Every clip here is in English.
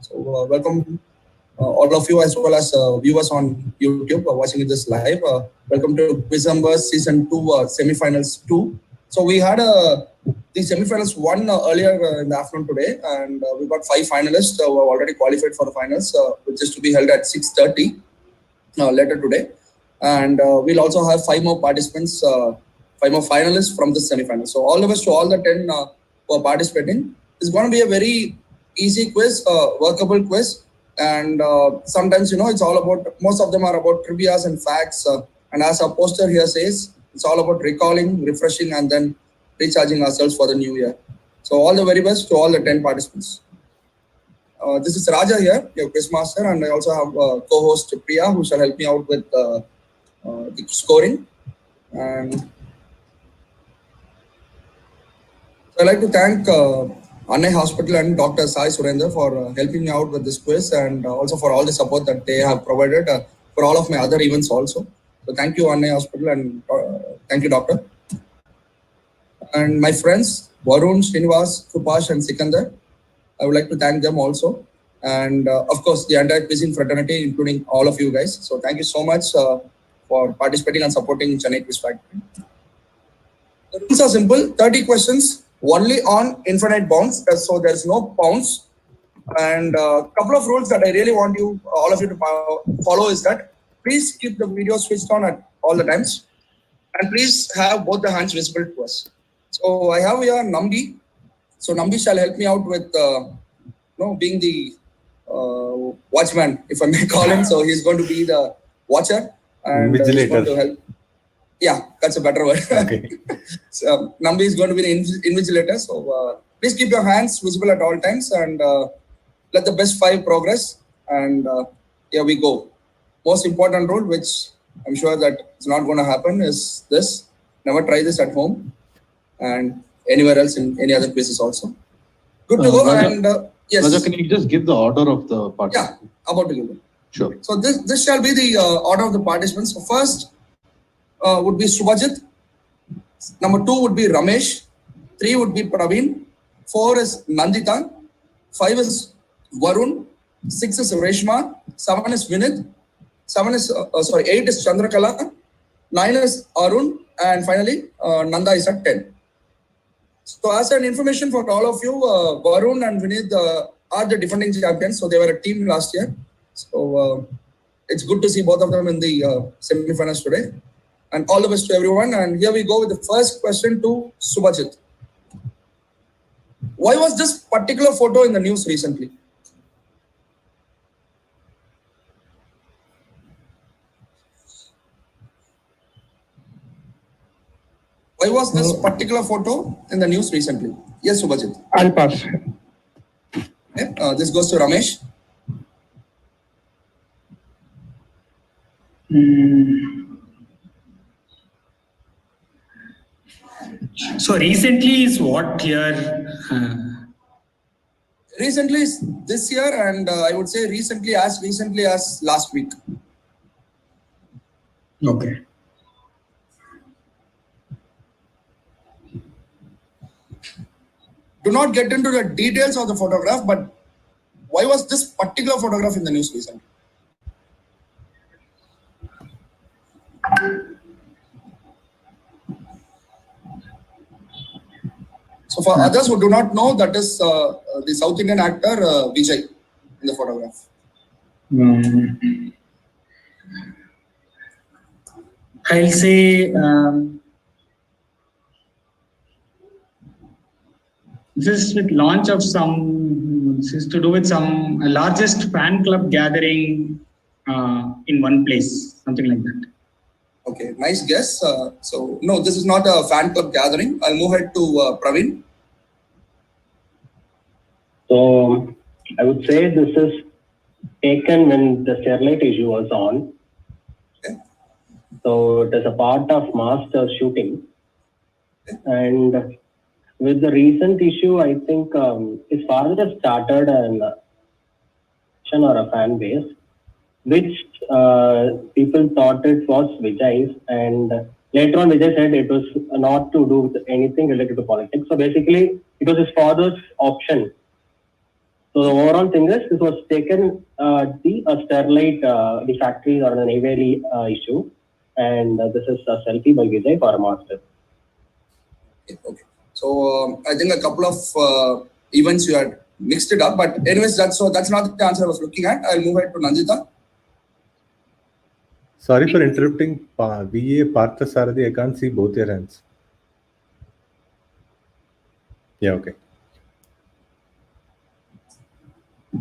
So welcome all of you as well as viewers on YouTube watching this live. Welcome to Quizember Season 2 Semifinals 2. So we had the Semifinals 1 earlier in the afternoon today, and we got 5 finalists who have already qualified for the finals, which is to be held at 6:30 later today. And we'll also have 5 more participants, 5 more finalists from the semifinals. So all the best to all the 10 who are participating. It's going to be a very easy quiz, workable quiz. And sometimes, it's all about, most of them are about trivias and facts. And as our poster here says, it's all about recalling, refreshing, and then recharging ourselves for the new year. So all the very best to all the 10 participants. This is Raja here, your quiz master, and I also have co-host Priya, who shall help me out with the scoring. And so I'd like to thank Annai Hospital and Dr. Sai Surendra for helping me out with this quiz, and also for all the support that they have provided for all of my other events also. So thank you, Annai Hospital, and thank you, Doctor. And my friends, Varun, Srinivas, Krupash, and Sikandar, I would like to thank them also. And of course, the entire quizzing fraternity, including all of you guys. So thank you so much for participating and supporting Chennai Quiz Factory. The rules are simple, 30 questions, only on infinite bounds, so there's no bounds. And a couple of rules that I really want you, all of you to follow is that please keep the video switched on at all the times. And please have both the hands visible to us. So I have here Nambi. So Nambi shall help me out with being the watchman, if I may call him. So he's going to be the watcher. And he's going to help. Yeah, that's a better word. Okay. So Nambi is going to be the invigilator. So please keep your hands visible at all times and let the best 5 progress. And here we go. Most important rule, which I'm sure that it's not going to happen, is this: never try this at home and anywhere else in any other places also. Good to go. Raja, and yes. Raja, can you just give the order of the participants? Yeah, about to give them. Sure. So this shall be the order of the participants. So first would be Subhajit. Number 2 would be Ramesh. 3 would be Praveen. 4 is Nandita. 5 is Varun. 6 is Reshma. 7 is Vinid. 8 is Chandrakala. 9 is Arun. And finally, Nanda is at 10. So as an information for all of you, Varun and Vinid are the defending champions. So they were a team last year. So it's good to see both of them in the semifinals today. And all the best to everyone. And here we go with the first question to Subhajit. Why was this particular photo in the news recently? Why was this particular photo in the news recently? Yes, Subhajit. I'll pass. Okay. This goes to Ramesh. So recently is what year? Recently is this year, and I would say recently as last week. Okay. Do not get into the details of the photograph, but why was this particular photograph in the news recently? So for others who do not know, that is the South Indian actor Vijay in the photograph. I'll say this is with launch of this is to do with some largest fan club gathering in one place, something like that. Okay, nice guess. So no, this is not a fan club gathering. I'll move ahead to Praveen. So I would say this is taken when the Sterlite issue was on. Okay. So it is a part of master shooting. Okay. And with the recent issue, I think his father started an or a fan base, which people thought it was Vijay's, and later on Vijay said it was not to do with anything related to politics. So basically, it was his father's option. So So the overall thing is, this was taken the Sterlite, the factories or the Neyveli issue, and this is a selfie by Vijay for a master. Okay. So I think a couple of events you had mixed it up, but anyways, that's not the answer I was looking at. I'll move ahead to Nandita. Sorry for interrupting. VA Parthasarathi, I can't see both your hands. Yeah, okay.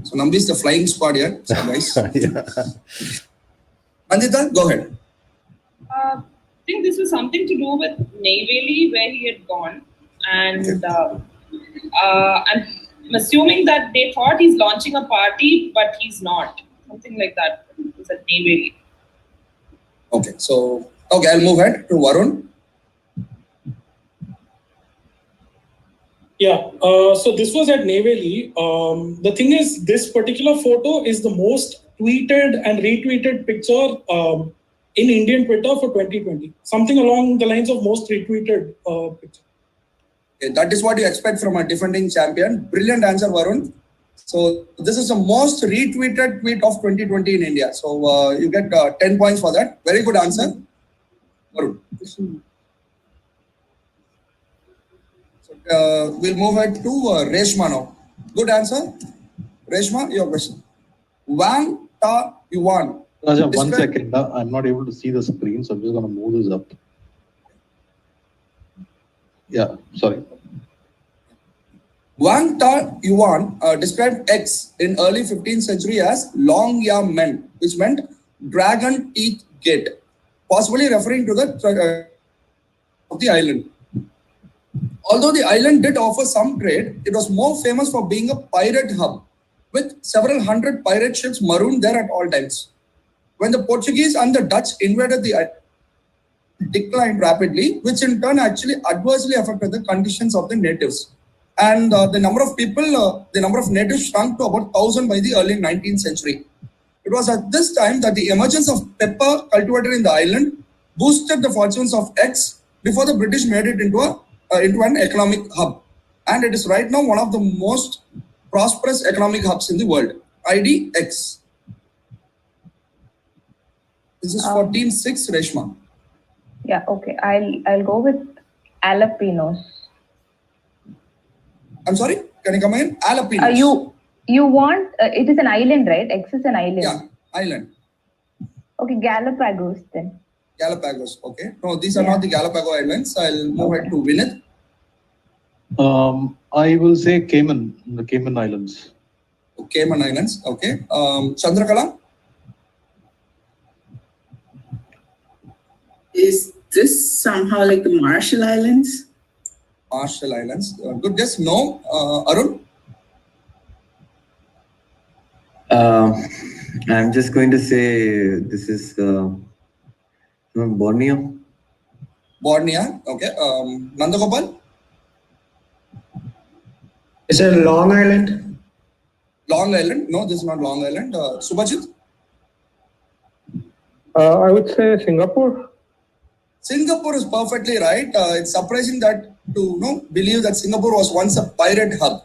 So Nambi is the flying squad here. So guys. Yeah. Nandita, go ahead. I think this was something to do with Neyveli where he had gone, and I'm assuming that they thought he's launching a party, but he's not. Something like that. It was at Neyveli. Okay, so I'll move ahead to Varun. Yeah, so this was at Neyveli. The thing is, this particular photo is the most tweeted and retweeted picture in Indian Twitter for 2020. Something along the lines of most retweeted picture. Okay, that is what you expect from a defending champion. Brilliant answer, Varun. So this is the most retweeted tweet of 2020 in India. So you get 10 points for that. Very good answer, Varun. So we'll move ahead to Reshma now. Good answer. Reshma, your question. Wang Ta Yuan. Raja, 1 second. I'm not able to see the screen, so I'm just going to move this up. Yeah, sorry. Wang Ta Yuan described X in early 15th century as Long Ya Men, which meant dragon teeth gate, possibly referring to the of the island. Although the island did offer some trade, it was more famous for being a pirate hub, with several hundred pirate ships marooned there at all times. When the Portuguese and the Dutch invaded the island, declined rapidly, which in turn actually adversely affected the conditions of the natives. And the number of natives shrunk to about 1,000 by the early 19th century. It was at this time that the emergence of pepper cultivated in the island boosted the fortunes of X before the British made it into an economic hub. And it is right now one of the most prosperous economic hubs in the world. ID X. This is for Team 6, Reshma. Yeah, okay. I'll go with Alapinos. I'm sorry, can you come again? Alapinos. You want, it is an island, right? X is an island. Yeah, island. Okay, Galapagos then. Galapagos, okay. No, these are not the Galapagos Islands. I'll move ahead to Vinid. I will say Cayman, the Cayman Islands. Cayman Islands, okay. Chandrakala? Is this somehow like the Marshall Islands? Marshall Islands. Good guess. No. Arun? I'm just going to say this is Borneo. Borneo, okay. Nandhagopal? Is it Long Island? Long Island? No, this is not Long Island. Subhajit? I would say Singapore. Singapore is perfectly right. It's surprising that to believe that Singapore was once a pirate hub,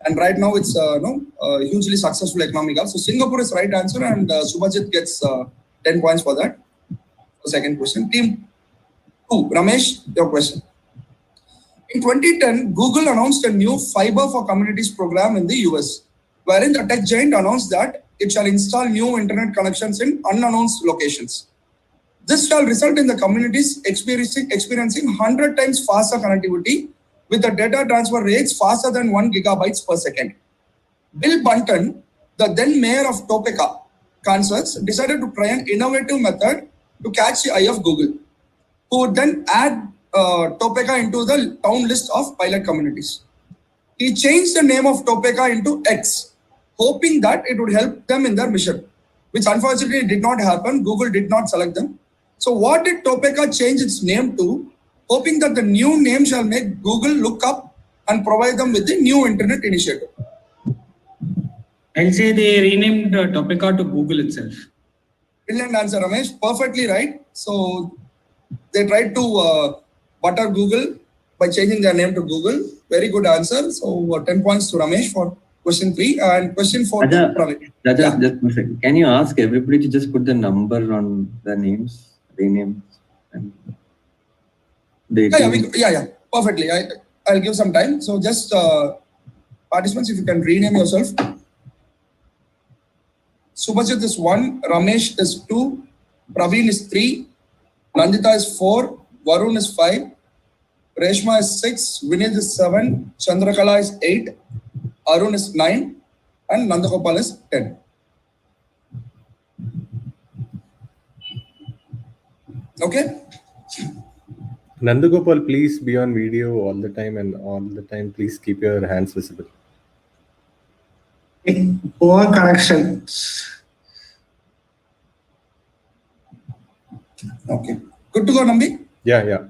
and right now it's hugely successful economic hub. So Singapore is right answer, and Subhajit gets 10 points for that. Second question. Team 2, Ramesh, your question. In 2010, Google announced a new Fiber for Communities program in the US, wherein the tech giant announced that it shall install new internet connections in unannounced locations. This shall result in the communities experiencing 100 times faster connectivity with the data transfer rates faster than 1 gigabytes per second. Bill Bunton, the then mayor of Topeka, Kansas, decided to try an innovative method to catch the eye of Google, who would then add Topeka into the town list of pilot communities. He changed the name of Topeka into X, hoping that it would help them in their mission, which unfortunately did not happen. Google did not select them. So what did Topeka change its name to, hoping that the new name shall make Google look up and provide them with the new internet initiative? I'll say they renamed Topeka to Google itself. Brilliant answer, Ramesh. Perfectly right. So they tried to butter Google by changing their name to Google. Very good answer. So 10 points to Ramesh for question 3 and question 4. Raja, Praveen. Raja, Yeah. just a second. Can you ask everybody to just put the number on the names, renames, and the Yeah. Perfectly. I'll give some time. So just participants, if you can rename yourself. Subhajit is 1, Ramesh is 2, Praveen is 3, Nandita is 4, Varun is 5, Reshma is 6, Vinid is 7, Chandrakala is 8, Arun is 9, and Nandhagopal is 10. Okay? Nandhagopal, please be on video all the time, and all the time, please keep your hands visible. Poor connection. Okay. Good to go, Nambi? Yeah.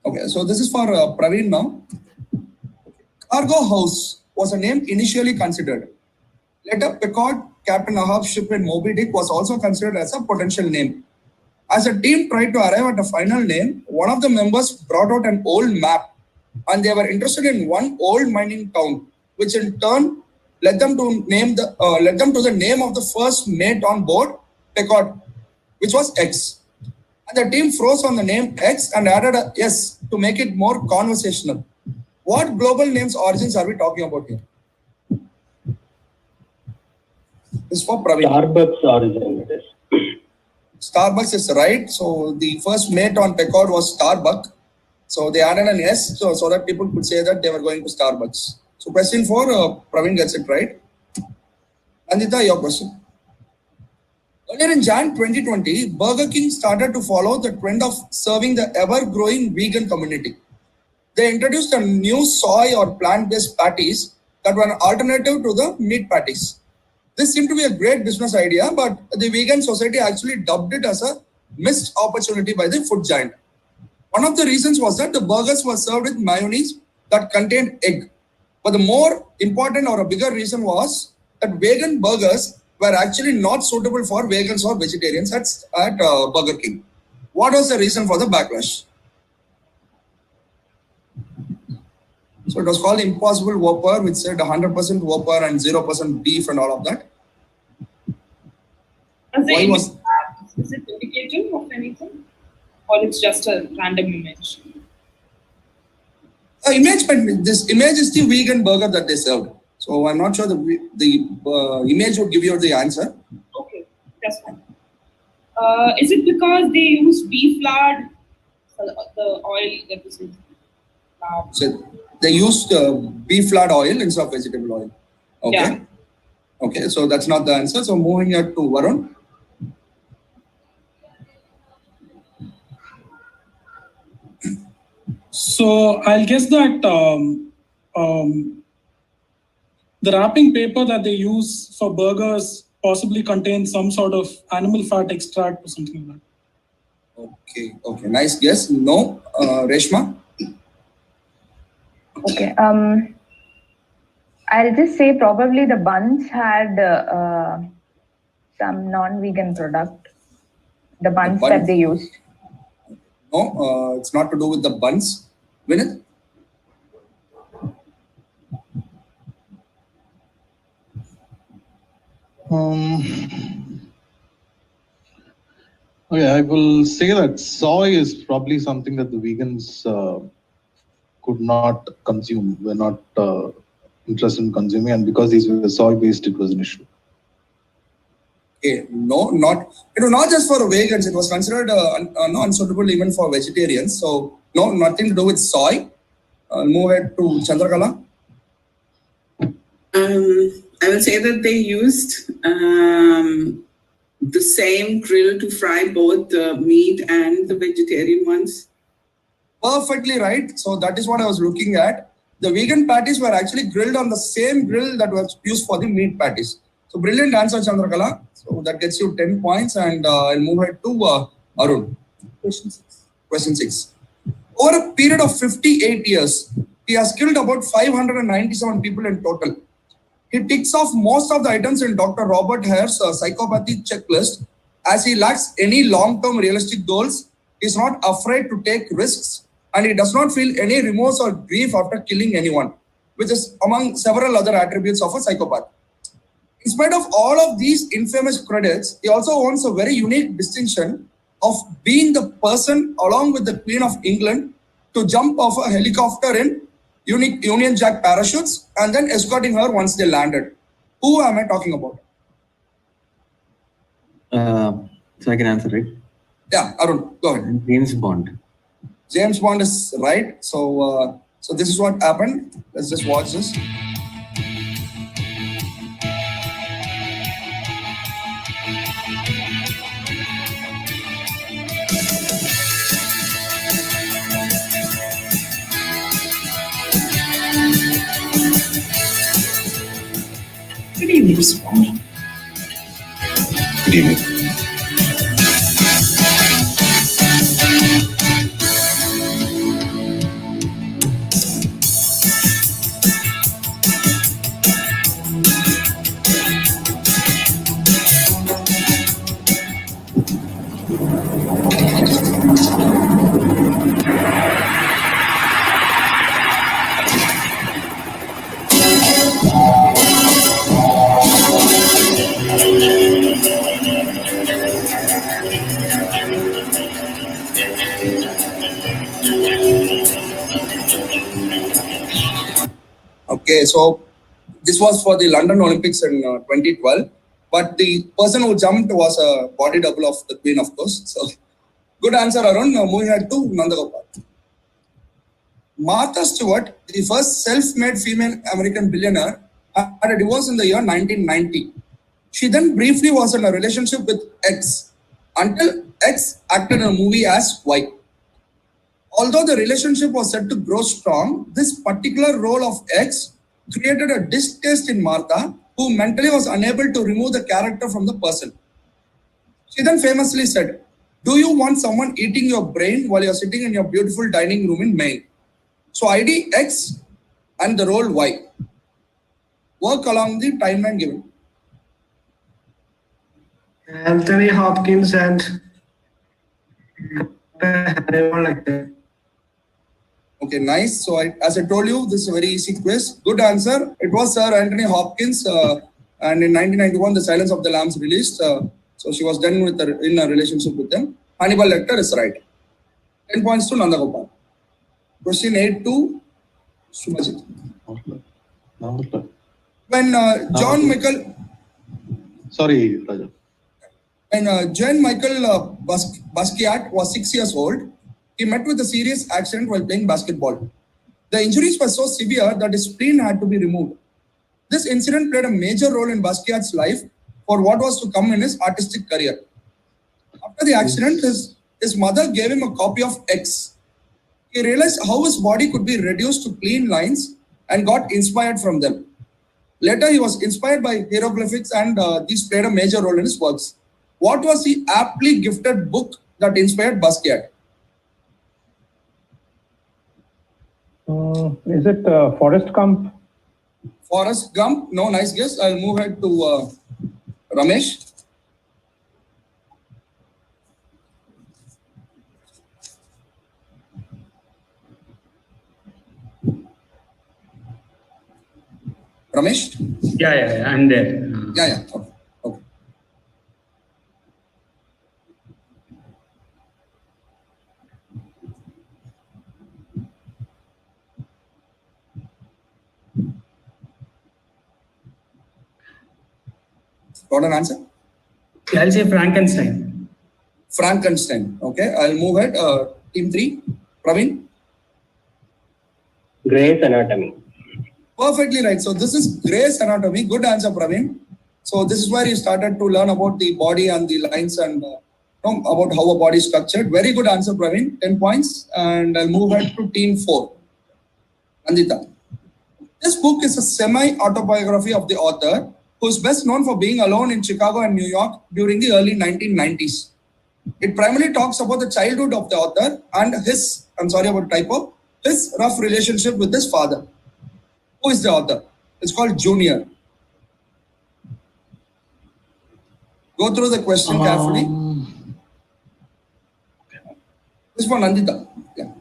Okay, so this is for Praveen now. Cargo House was a name initially considered. Later, Picard, Captain Ahab's ship in Moby Dick was also considered as a potential name. As the team tried to arrive at a final name, one of the members brought out an old map, and they were interested in one old mining town, which in turn led them to the name of the first mate on board, Picard, which was X. And the team froze on the name X and added a S to make it more conversational. What global names origins are we talking about here? This is for Praveen. Starbucks origin it is. Starbucks is right. So the first mate on Picard was Starbuck. So they added an S so that people could say that they were going to Starbucks. So question 4, Praveen gets it right. Nandita, your question. Earlier in Jan 2020, Burger King started to follow the trend of serving the ever-growing vegan community. They introduced a new soy or plant-based patties that were an alternative to the meat patties. This seemed to be a great business idea, but the vegan society actually dubbed it as a missed opportunity by the food giant. One of the reasons was that the burgers were served with mayonnaise that contained egg. But the more important or a bigger reason was that vegan burgers were actually not suitable for vegans or vegetarians at Burger King. What was the reason for the backlash? So it was called Impossible Whopper, which said 100% Whopper and 0% beef and all of that. Is it indicative of anything? Or it's just a random image? This image is the vegan burger that they served. So I'm not sure the image would give you the answer. Okay, that's fine. Is it because they use beef lard, the oil that was used? So they used beef lard oil instead of vegetable oil. Okay. Yeah. Okay, so that's not the answer. So moving here to Varun. So I'll guess that the wrapping paper that they use for burgers possibly contains some sort of animal fat extract or something like that. Okay, nice guess. No, Reshma? Okay, I'll just say probably the buns had some non-vegan product, the buns that they used. No, it's not to do with the buns. Vinid? Okay, I will say that soy is probably something that the vegans could not consume, were not interested in consuming, and because these were soy-based, it was an issue. Okay, no, it was not just for vegans, it was considered unsuitable even for vegetarians. So, no, nothing to do with soy. Move ahead to Chandrakala. I will say that they used the same grill to fry both the meat and the vegetarian ones. Perfectly right. So that is what I was looking at. The vegan patties were actually grilled on the same grill that was used for the meat patties. So brilliant answer, Chandrakala. So that gets you 10 points, and I'll move ahead to Arun. Question 6. Over a period of 58 years, he has killed about 597 people in total. He ticks off most of the items in Dr. Robert Hare's psychopathy checklist. As he lacks any long-term realistic goals, he is not afraid to take risks, and he does not feel any remorse or grief after killing anyone. which is among several other attributes of a psychopath. In spite of all of these infamous credits, he also owns a very unique distinction of being the person along with the Queen of England to jump off a helicopter in Union Jack parachutes and then escorting her once they landed. Who am I talking about? So I can answer, right? Yeah, Arun, go ahead. James Bond. James Bond is right. So this is what happened. Let's just watch this. Good evening, Swami. Good evening. Okay, so this was for the London Olympics in 2012, but the person who jumped was a body double of the Queen, of course. So, good answer, Arun. Now moving ahead to Nandhagopal. Martha Stewart, the first self-made female American billionaire, had a divorce in the year 1990. She then briefly was in a relationship with X until X acted in a movie as Y. Although the relationship was said to grow strong, this particular role of X created a distaste in Martha, who mentally was unable to remove the character from the person. She then famously said, "Do you want someone eating your brain while you're sitting in your beautiful dining room in Maine?" So ID X and the role Y. Work along the timeline given. Anthony Hopkins and Hannibal Lecter. Okay, nice. So as I told you, this is a very easy quiz. Good answer. It was Sir Anthony Hopkins, and in 1991, The Silence of the Lambs released. So she was done in a relationship with them. Hannibal Lecter is right. 10 points to Nandhagopal. Question 8 to Subhajit. When John Michael... Sorry, Raja. When John Michael Basquiat was 6 years old, he met with a serious accident while playing basketball. The injuries were so severe that his spleen had to be removed. This incident played a major role in Basquiat's life for what was to come in his artistic career. After the accident, his mother gave him a copy of X. He realized how his body could be reduced to clean lines and got inspired from them. Later, he was inspired by hieroglyphics, and these played a major role in his works. What was the aptly gifted book that inspired Basquiat? Is it Forrest Gump? Forrest Gump? No, nice guess. I'll move ahead to Ramesh. Ramesh? Yeah, I'm there. Yeah. Okay. Got an answer? Yeah, I'll say Frankenstein. Frankenstein. Okay, I'll move ahead. Team 3. Praveen? Grey's Anatomy. Perfectly right. So this is Grey's Anatomy. Good answer, Praveen. So this is where you started to learn about the body and the lines and about how a body is structured. Very good answer, Praveen. 10 points. And I'll move ahead to team 4. Nandita. This book is a semi-autobiography of the author, who is best known for being alone in Chicago and New York during the early 1990s. It primarily talks about the childhood of the author and his rough relationship with his father. Who is the author? It's called Junior. Go through the question carefully. This is for Nandita. Yeah.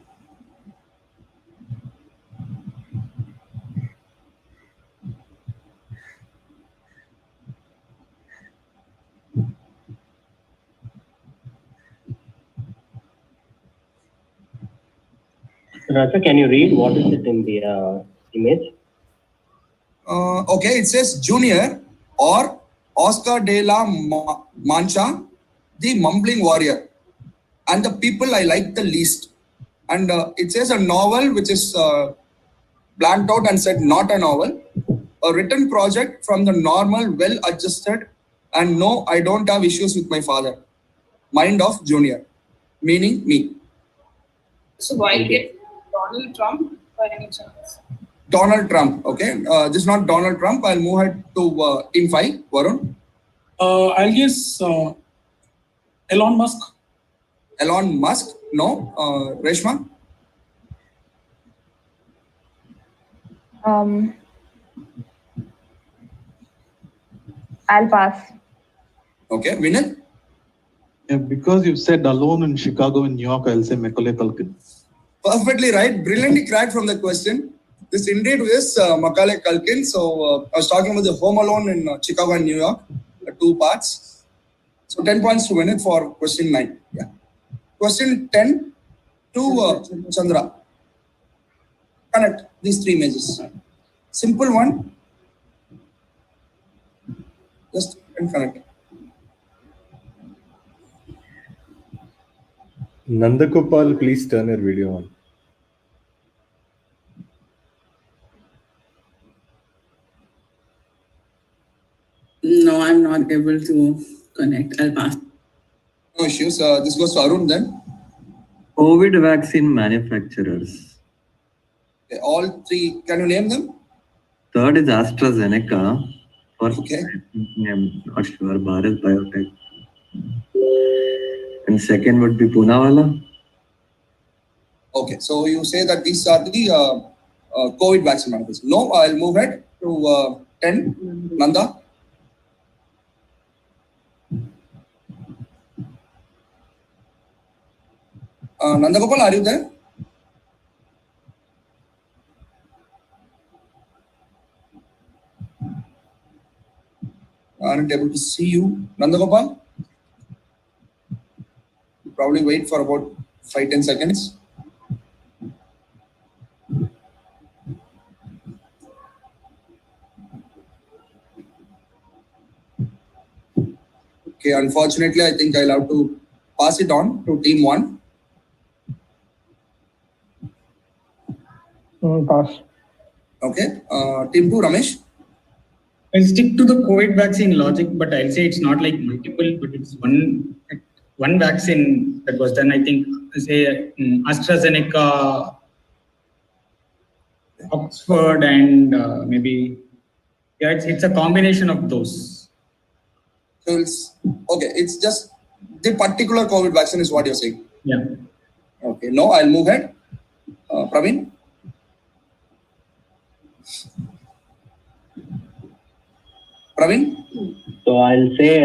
Raja, can you read what is it in the image? Okay, it says Junior or Oscar de la Mancha, the mumbling warrior, and the people I like the least. And it says a novel which is blanked out and said not a novel, a written project from the normal, well-adjusted, and no, I don't have issues with my father. Mind of Junior, meaning me. So I'll get Donald Trump by any chance. Donald Trump, okay. This is not Donald Trump. I'll move ahead to team 5, Varun. I'll guess Elon Musk. Elon Musk, no. Reshma? I'll pass. Okay, Vinid? Yeah, because you said alone in Chicago and New York, I'll say Macaulay Culkin. Perfectly right. Brilliantly cracked from the question. This indeed is Macaulay Culkin. So I was talking about the Home Alone in Chicago and New York, 2 parts. So 10 points to Vinid for question 9. Yeah. Question 10 to Chandra. Connect these 3 images. Simple one. Just connect. Nandhagopal, please turn your video on. No, I'm not able to connect. I'll pass. No issues. This goes to Arun then. COVID vaccine manufacturers. Okay, all 3. Can you name them? Third is AstraZeneca. Okay. I'm not sure. Bharat Biotech. And second would be Poonawalla. Okay, so you say that these are the COVID vaccine manufacturers. No, I'll move ahead to 10. Nanda. Nandhagopal, are you there? Aren't able to see you. Nandhagopal? Probably wait for about 5-10 seconds. Okay, unfortunately, I think I'll have to pass it on to team 1. Pass. Okay, team 2, Ramesh. I'll stick to the COVID vaccine logic, but I'll say it's not like multiple, but it's one vaccine that was done. I think, say AstraZeneca, Oxford, and maybe it's a combination of those. So it's just the particular COVID vaccine is what you're saying. Yeah. Okay, no, I'll move ahead. Praveen. Praveen? So I'll say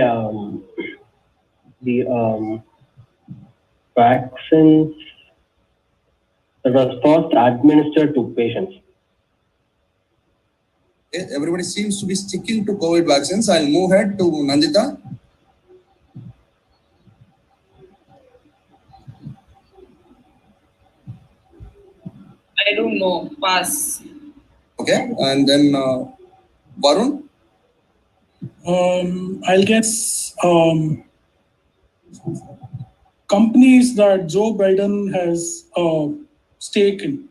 the vaccines that was first administered to patients. Okay, everybody seems to be sticking to COVID vaccines. I'll move ahead to Nandita. I don't know. Pass. Okay, and then Varun. I'll guess companies that Joe Biden has stake in.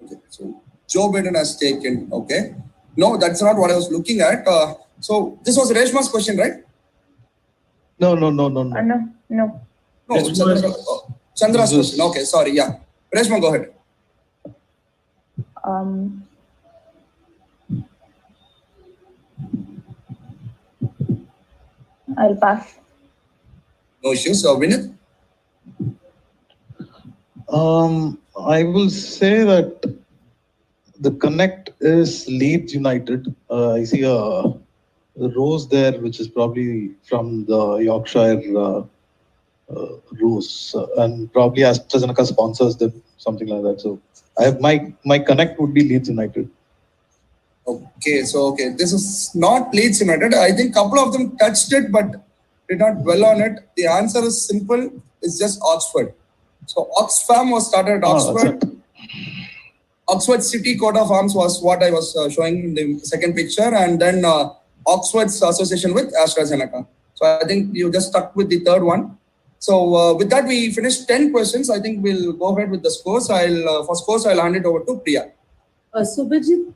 Okay, so Joe Biden has taken. Okay, no, that's not what I was looking at. So this was Reshma's question, right? No. No. Chandra's question. Okay, sorry. Yeah, Reshma, go ahead. I'll pass. No issues. So Vinith. I will say that the connect is Leeds United. I see a rose there, which is probably from the Yorkshire rose, and probably AstraZeneca sponsors them, something like that. So I have my connect would be Leeds United. Okay, so this is not Leeds United. I think a couple of them touched it, but did not dwell on it. The answer is simple. It's just Oxford. So Oxfam was started at Oxford. Oxford City Coat of Arms was what I was showing in the second picture, and then Oxford's association with AstraZeneca. So I think you just stuck with the third one. So with that, we finished 10 questions. I think we'll go ahead with the scores. For scores, I'll hand it over to Priya. Subhajit.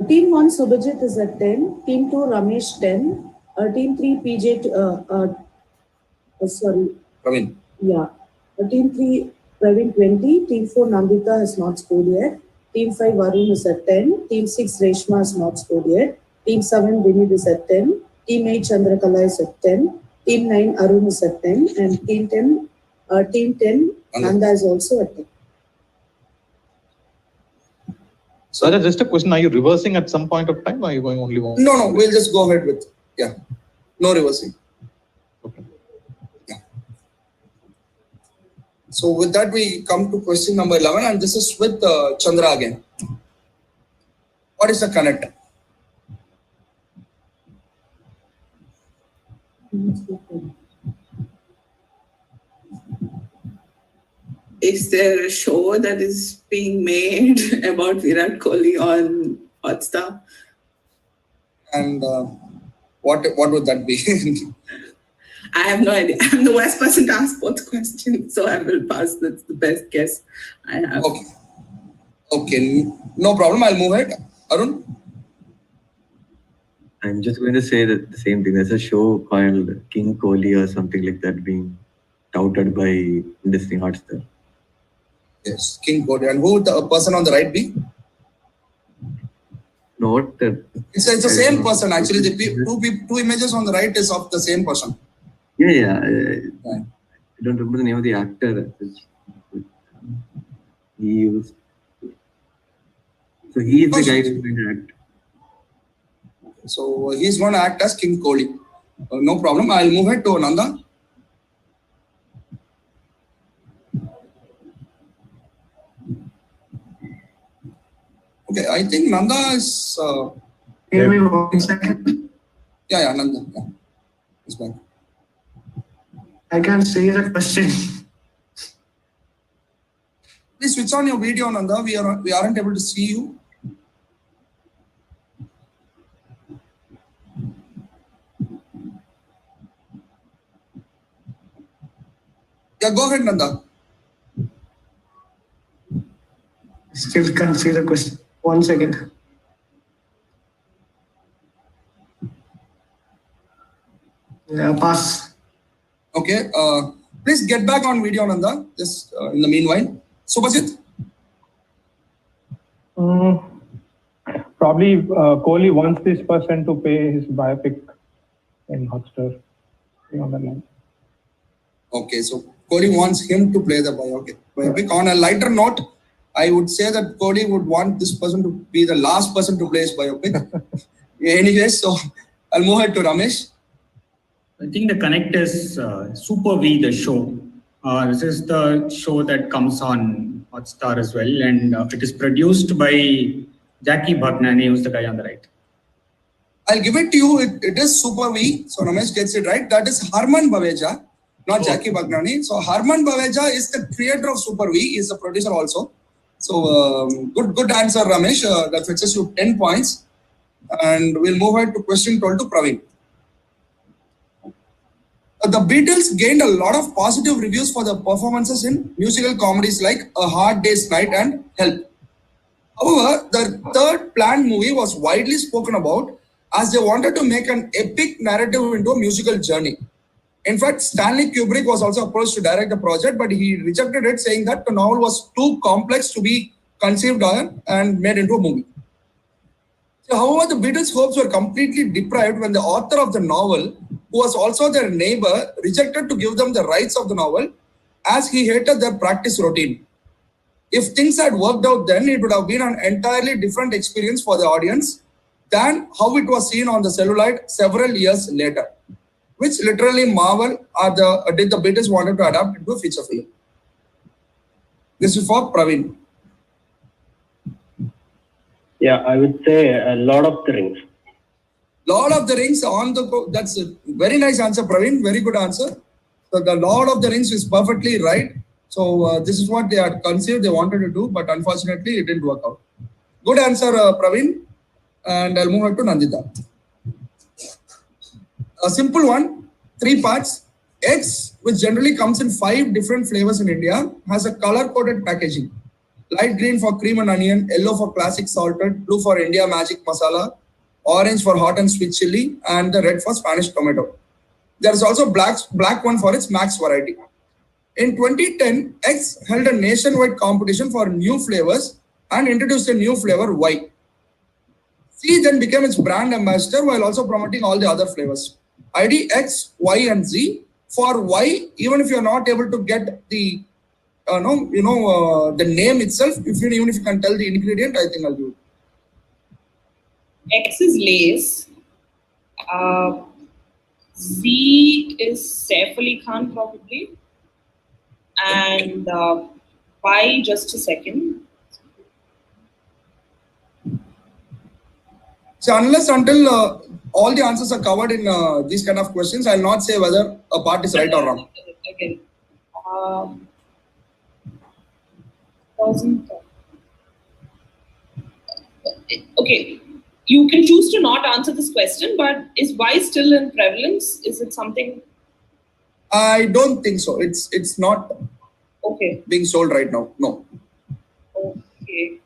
Team 1 Subhajit is at 10. Team 2 Ramesh 10. Team 3 PJ. Praveen. Yeah. Team 3 Praveen 20. Team 4 Nandita has not scored yet. Team 5 Arun is at 10. Team 6 Reshma has not scored yet. Team 7 Vinid is at 10. Team 8 Chandrakala is at 10. Team 9 Arun is at 10. And Team 10 Nanda is also at 10. So just a question, are you reversing at some point of time or are you going only one? No, we'll just go ahead with, no reversing. Okay. Yeah. So with that, we come to question number 11, and this is with Chandra again. What is the connect? Is there a show that is being made about Virat Kohli on Hotstar? And what would that be? I have no idea. I'm the worst person to ask both questions, so I will pass. That's the best guess I have. Okay, no problem. I'll move ahead. Arun? I'm just going to say that the same thing. There's a show called King Kohli or something like that being touted by Disney Hotstar. Yes, King Kohli. And who would the person on the right be? No, what the... It's the same person actually. The two images on the right is of the same person. Yeah. I don't remember the name of the actor. So he is the guy who's going to act. So he's going to act as King Kohli. No problem. I'll move ahead to Nanda. Okay, I think Nanda is. Give me 1 second. Yeah, Nanda. Yeah. He's back. I can see the question. Please switch on your video, Nanda. We aren't able to see you. Yeah, go ahead, Nanda. Still can't see the question. 1 second. Yeah, pass. Okay. Please get back on video, Nanda. Just in the meanwhile. Subhajit? Probably Kohli wants this person to pay his biopic in Hotstar. On the line. Okay, so Kohli wants him to play the biopic. On a lighter note, I would say that Kohli would want this person to be the last person to play his biopic. Anyways, so I'll move ahead to Ramesh. I think the connect is Super V, the show. This is the show that comes on Hotstar as well, and it is produced by Jackie Bhagnani, who's the guy on the right. I'll give it to you. It is Super V. So Ramesh gets it right. That is Harman Baweja, not Jackie Bhagnani. So Harman Baweja is the creator of Super V. He is the producer also. So good answer, Ramesh. That fetches you 10 points. And we'll move ahead to question 12 to Praveen. The Beatles gained a lot of positive reviews for their performances in musical comedies like A Hard Day's Night and Help. However, the third planned movie was widely spoken about as they wanted to make an epic narrative into a musical journey. In fact, Stanley Kubrick was also approached to direct the project, but he rejected it, saying that the novel was too complex to be conceived on and made into a movie. So, however, the Beatles' hopes were completely deprived when the author of the novel, who was also their neighbor, rejected to give them the rights of the novel as he hated their practice routine. If things had worked out then, it would have been an entirely different experience for the audience than how it was seen on the celluloid several years later, which literally Marvel did the Beatles wanted to adapt into a feature film. This is for Praveen. Yeah, I would say Lord of the Rings. Lord of the Rings on the go. That's a very nice answer, Praveen. Very good answer. So the Lord of the Rings is perfectly right. So this is what they had conceived, they wanted to do, but unfortunately it didn't work out. Good answer, Praveen. And I'll move on to Nandita. A simple one, 3 parts. Eggs, which generally comes in 5 different flavors in India, has a color-coded packaging. Light green for cream and onion, yellow for classic salted, blue for India magic masala, orange for hot and sweet chili, and the red for Spanish tomato. There is also black one for its max variety. In 2010, X held a nationwide competition for new flavors and introduced a new flavor Y. C then became its brand ambassador while also promoting all the other flavors. ID X, Y, and Z. For Y, even if you're not able to get the the name itself, even if you can tell the ingredient, I think I'll do it. X is Lays. Z is Saif Ali Khan probably. And Y, just a second. So unless until all the answers are covered in these kind of questions, I'll not say whether a part is right or wrong. Okay. Okay, you can choose to not answer this question, but is Y still in prevalence? Is it something? I don't think so. It's not being sold right now. No. Okay.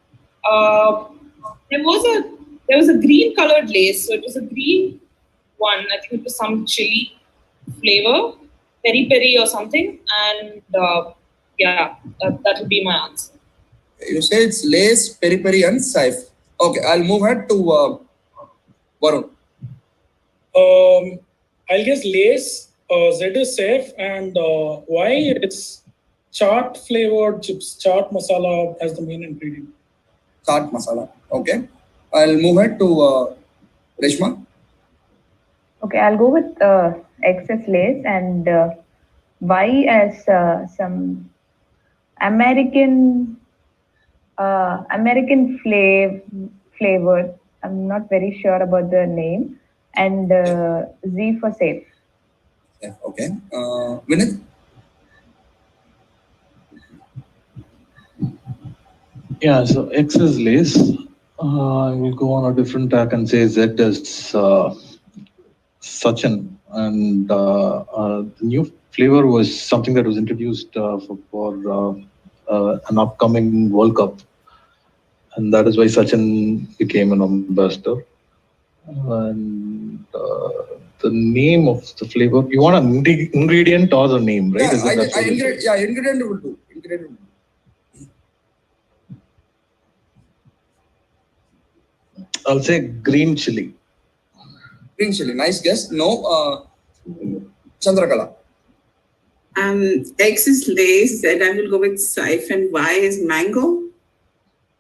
There was a green colored lace, so it was a green one. I think it was some chili flavor, peri peri or something, and that will be my answer. You say it's Lays, Peri Peri, and Saif. Okay, I'll move ahead to Varun. I'll guess Lays, Z is Saif, and Y it's chaat flavored chips. Chaat masala as the main ingredient. Chaat masala. Okay. I'll move ahead to Reshma. Okay, I'll go with X as Lays and Y as some American flavor. I'm not very sure about the name. And Z for Safe. Yeah, okay. Vinid? Yeah, so X is Lays. I will go on a different track and say Z is Sachin. And the new flavor was something that was introduced for an upcoming World Cup. And that is why Sachin became an ambassador. And the name of the flavor, you want an ingredient or the name, right? Yeah, ingredient will do. I'll say green chili. Green chili, nice guess. No, Chandrakala. X is Lays, and I will go with Saif, and Y is mango.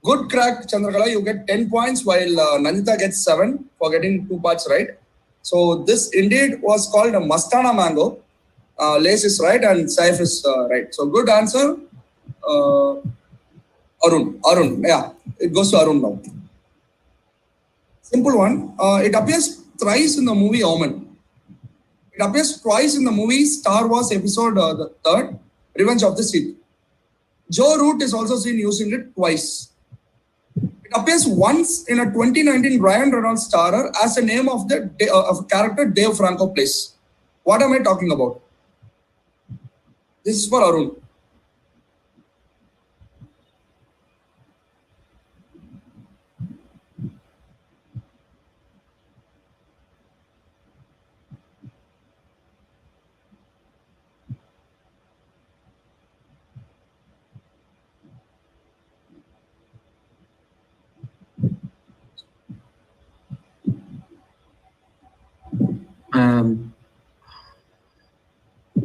Good crack, Chandrakala. You get 10 points while Nandita gets 7 for getting 2 parts right. So this indeed was called a Mastana mango. Lays is right and Saif is right. So good answer. Arun. Yeah, it goes to Arun now. Simple one. It appears thrice in the movie Omen. It appears twice in the movie Star Wars episode the 3rd, Revenge of the Sith. Joe Root is also seen using it twice. It appears once in a 2019 Ryan Reynolds starrer as the name of the of character Dave Franco plays. What am I talking about? This is for Arun.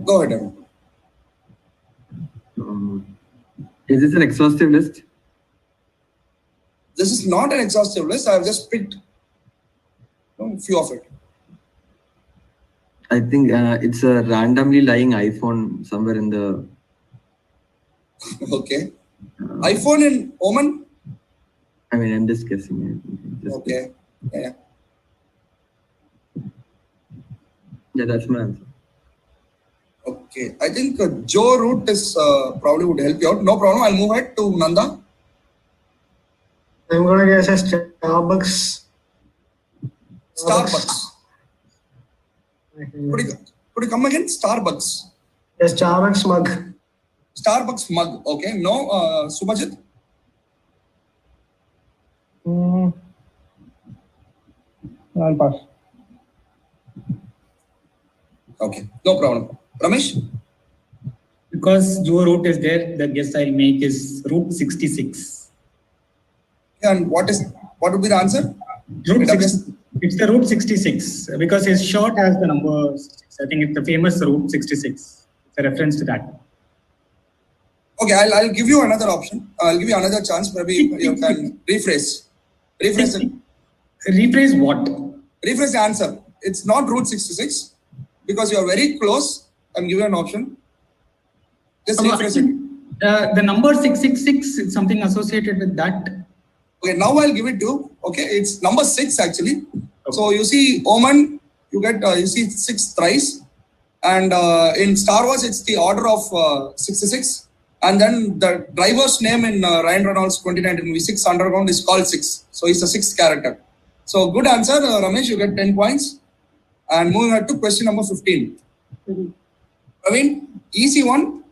Go ahead. Is this an exhaustive list? This is not an exhaustive list. I have just picked a few of it. I think it's a randomly lying iPhone somewhere in the. Okay. iPhone in Oman? I mean, I'm just guessing. Okay. Yeah. Yeah, that's my answer. Okay, I think Joe route is probably would help you out. No problem. I'll move ahead to Nanda. I'm gonna guess a Starbucks. Starbucks. Could you come again? Starbucks. Yes, Starbucks mug. Starbucks mug. Okay. No. Subhajit. I'll pass. Okay. No problem. Ramesh. Because your route is there, the guess I'll make is Route 66. And what would be the answer? Route 60, it's the Route 66 because his shirt has the number 66. I think it's the famous Route 66. It's a reference to that. Okay, I'll give you another option. I'll give you another chance. Maybe you can rephrase. Rephrase it. Rephrase what? Rephrase the answer. It's not Route 66 because you are very close. I'm giving you an option. Just rephrase it. The number 666 is something associated with that. Okay, now I'll give it to you. Okay, it's number 6 actually. Okay. So you see Oman, you see 6 thrice. And in Star Wars, it's the order of 66. And then the driver's name in Ryan Reynolds' 2019 movie 6 Underground is called 6. So he's the 6th character. So good answer, Ramesh, you get 10 points. And moving on to question number 15. Praveen, easy one.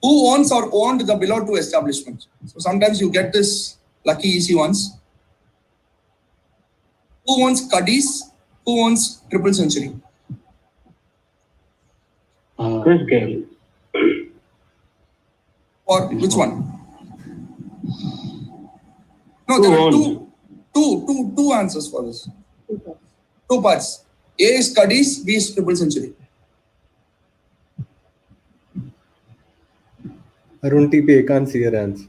Who owns or owned the below 2 establishment? So sometimes you get this lucky easy ones. Who owns Cuddies? Who owns Triple Century? Chris Gale. Or which one? No, there are two answers for this. 2 parts. A is Cuddies, B is Triple Century. Arun T P, I can't see your hands.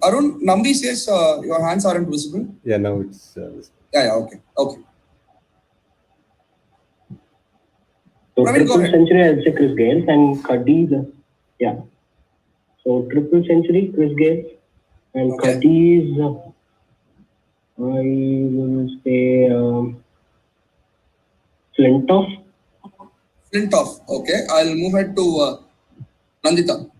Arun, Nambi says your hands aren't visible. Yeah, now it's Yeah, okay. So Praveen, go Triple ahead. Century, I'll say Chris Gale, and Cuddies, yeah. So Triple Century, Chris Gale, and Okay. Cuddies, I will say Flintoff. Flintoff. Okay, I'll move ahead to Nandita.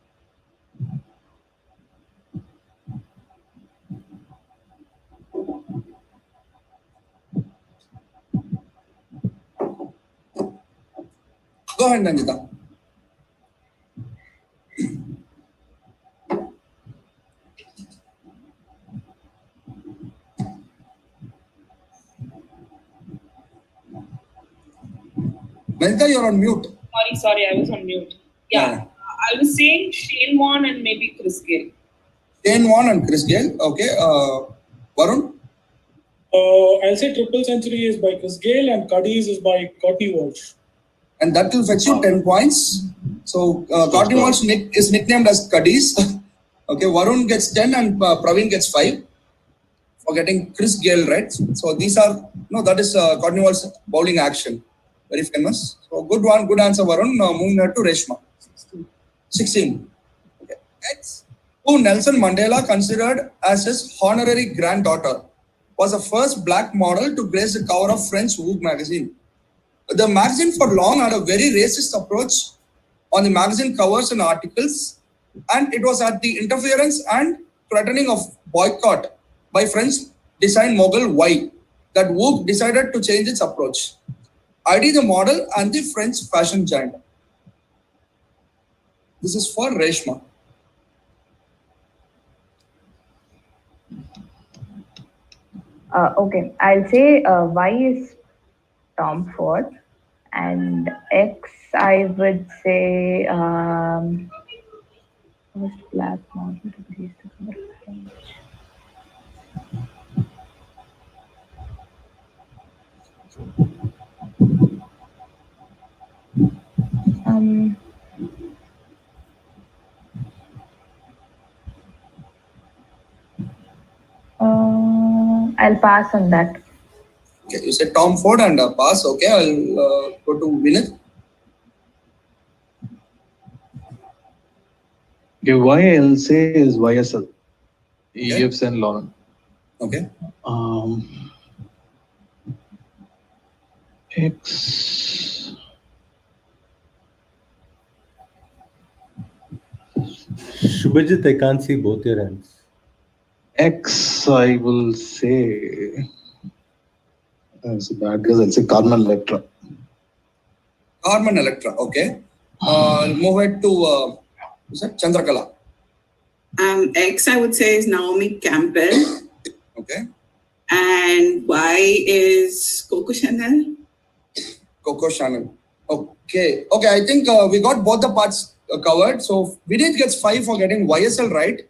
Go ahead, Nandita. Nandita, you're on mute. Sorry, I was on mute. Yeah, I was saying Shane Warne and maybe Chris Gale. Shane Warne and Chris Gale. Okay, Varun? I'll say Triple Century is by Chris Gale and Cuddies is by Courtney Walsh. And that will fetch you 10 points. So Courtney Walsh is nicknamed as Cuddies. Okay, Varun gets 10 and Praveen gets 5 for getting Chris Gale right. So these are, that is Courtney Walsh's bowling action. Very famous. So good one, good answer, Varun. Moving on to Reshma. 16. Okay. X, who Nelson Mandela considered as his honorary granddaughter, was the first black model to grace the cover of French Vogue magazine. The magazine for long had a very racist approach on the magazine covers and articles, and it was at the interference and threatening of boycott by French design mogul Y that Vogue decided to change its approach. ID the model and the French fashion giant. This is for Reshma. Okay, I'll say Y is Tom Ford, and X I would say first black model to grace the cover of French. I'll pass on that. Okay, you said Tom Ford and pass. Okay, I'll go to Vinid. Okay, Y I'll say is YSL. Yves Saint Laurent. Okay. X. Subhajit, I can't see both your hands. X, I will say. That's a bad guess. I'll say Carmen Electra. Carmen Electra, okay. Move it to Chandrakala. X, I would say, is Naomi Campbell. Okay. And Y is Coco Chanel. Coco Chanel. Okay. Okay, I think we got both the parts covered. So Vinid gets 5 for getting YSL right.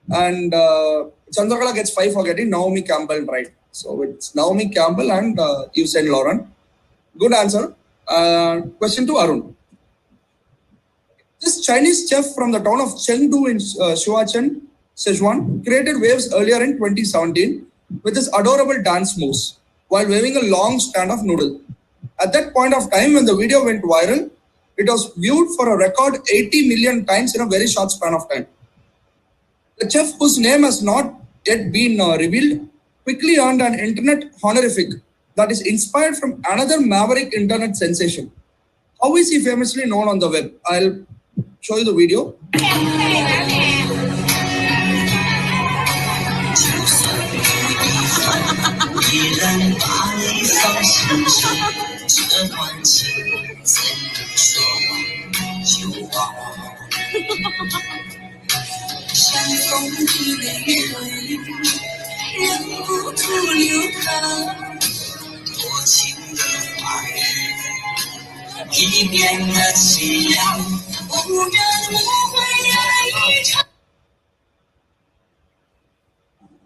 And Chandrakala gets 5 for getting Naomi Campbell right. So it's Naomi Campbell and Yves Saint Laurent. Good answer. Question to Arun. This Chinese chef from the town of Chengdu in Sichuan, Sichuan, created waves earlier in 2017 with his adorable dance moves while waving a long stand of noodle. At that point of time, when the video went viral, it was viewed for a record 80 million times in a very short span of time. The chef, whose name has not yet been revealed, quickly earned an internet honorific that is inspired from another maverick internet sensation. How is he famously known on the web? I'll show you the video.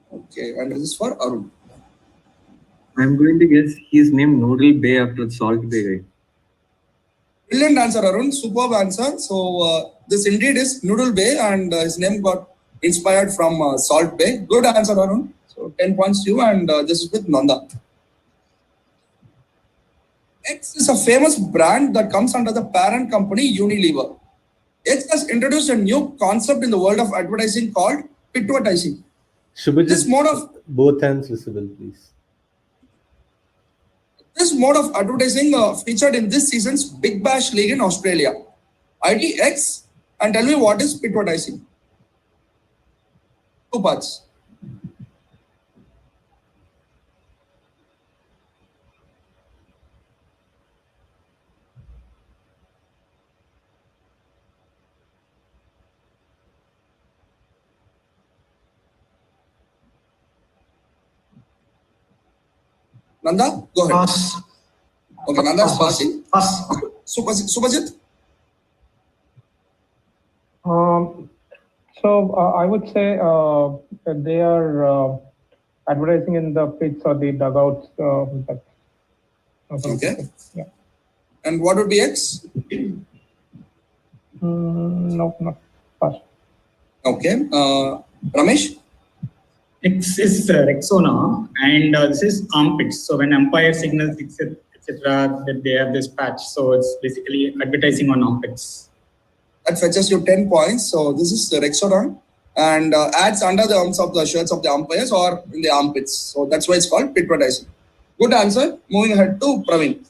Okay, and this is for Arun. I'm going to guess he's named Noodle Bay after Salt Bay, right? Brilliant answer, Arun. Superb answer. So this indeed is Noodle Bay, and his name got inspired from Salt Bay. Good answer, Arun. So 10 points to you, and this is with Nanda. X is a famous brand that comes under the parent company Unilever. X has introduced a new concept in the world of advertising called pitvertising. Subhajit, This mode of both hands visible, please. This mode of advertising featured in this season's Big Bash League in Australia. ITX, and tell me what is pitvertising? 2 parts. Nanda, go ahead. Pass. Okay, Nanda is passing. Pass. Subhajit? So I would say that they are advertising in the pits or the dugouts. Okay. Yeah. And what would be X? No, pass. Okay. Ramesh? X is Rexona, and this is armpits. So when umpire signals, etc., that they have this patch. So it's basically advertising on armpits. That fetches you 10 points. So this is the Rexona, and ads under the arms of the shirts of the umpires or in the armpits. So that's why it's called pitvertising. Good answer. Moving ahead to Praveen.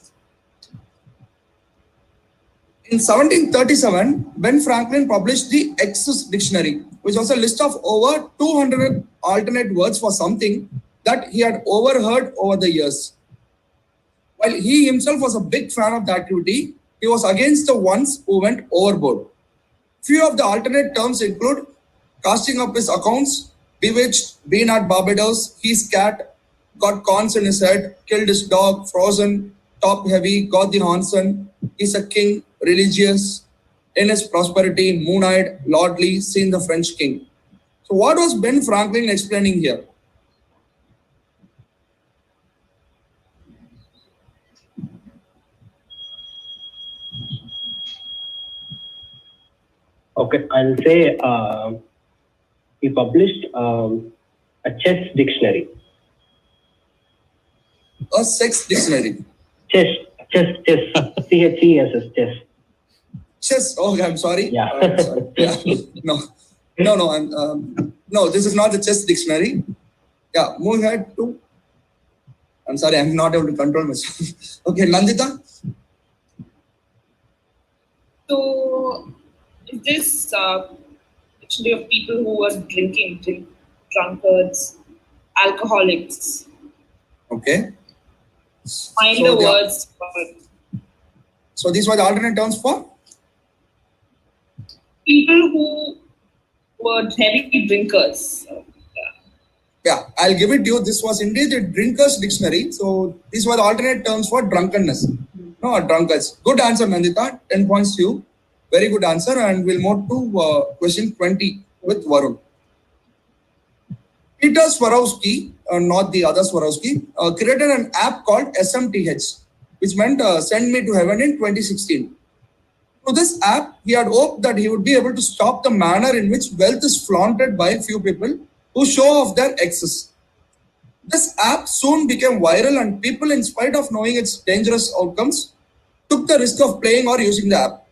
In 1737, Ben Franklin published the X's Dictionary, which was a list of over 200 alternate words for something that he had overheard over the years. While he himself was a big fan of the activity, he was against the ones who went overboard. Few of the alternate terms include casting up his accounts, bewitched, been at Barbados, he's cat, got corns in his head, killed his dog, frozen, top heavy, got the Hansen, he's a king, religious, in his prosperity, moon-eyed, lordly, seen the French king. So what was Ben Franklin explaining here? Okay, I'll say he published a chess dictionary. A sex dictionary. Chess, C-H-E-S-S, chess. Chess. Oh, I'm sorry. Yeah. Sorry. Yeah. No. No, this is not the chess dictionary. Yeah, moving ahead to I'm sorry, I'm not able to control myself. Okay, Nandita? So, is this actually of people who are drunkards, alcoholics? Okay. Find So the they are- words for So these were the alternate terms for? people who were heavy drinkers. Yeah, I'll give it to you. This was indeed a drinker's dictionary. So these were the alternate terms for drunkenness. No, drunkards. Good answer, Nandita. 10 points to you. Very good answer. And we'll move to question 20 with Varun. Peter Swarovski, not the other Swarovski, created an app called SMTH, which meant Send Me to Heaven in 2016. Through this app, he had hoped that he would be able to stop the manner in which wealth is flaunted by a few people who show off their excess. This app soon became viral, and people, in spite of knowing its dangerous outcomes, took the risk of playing or using the app.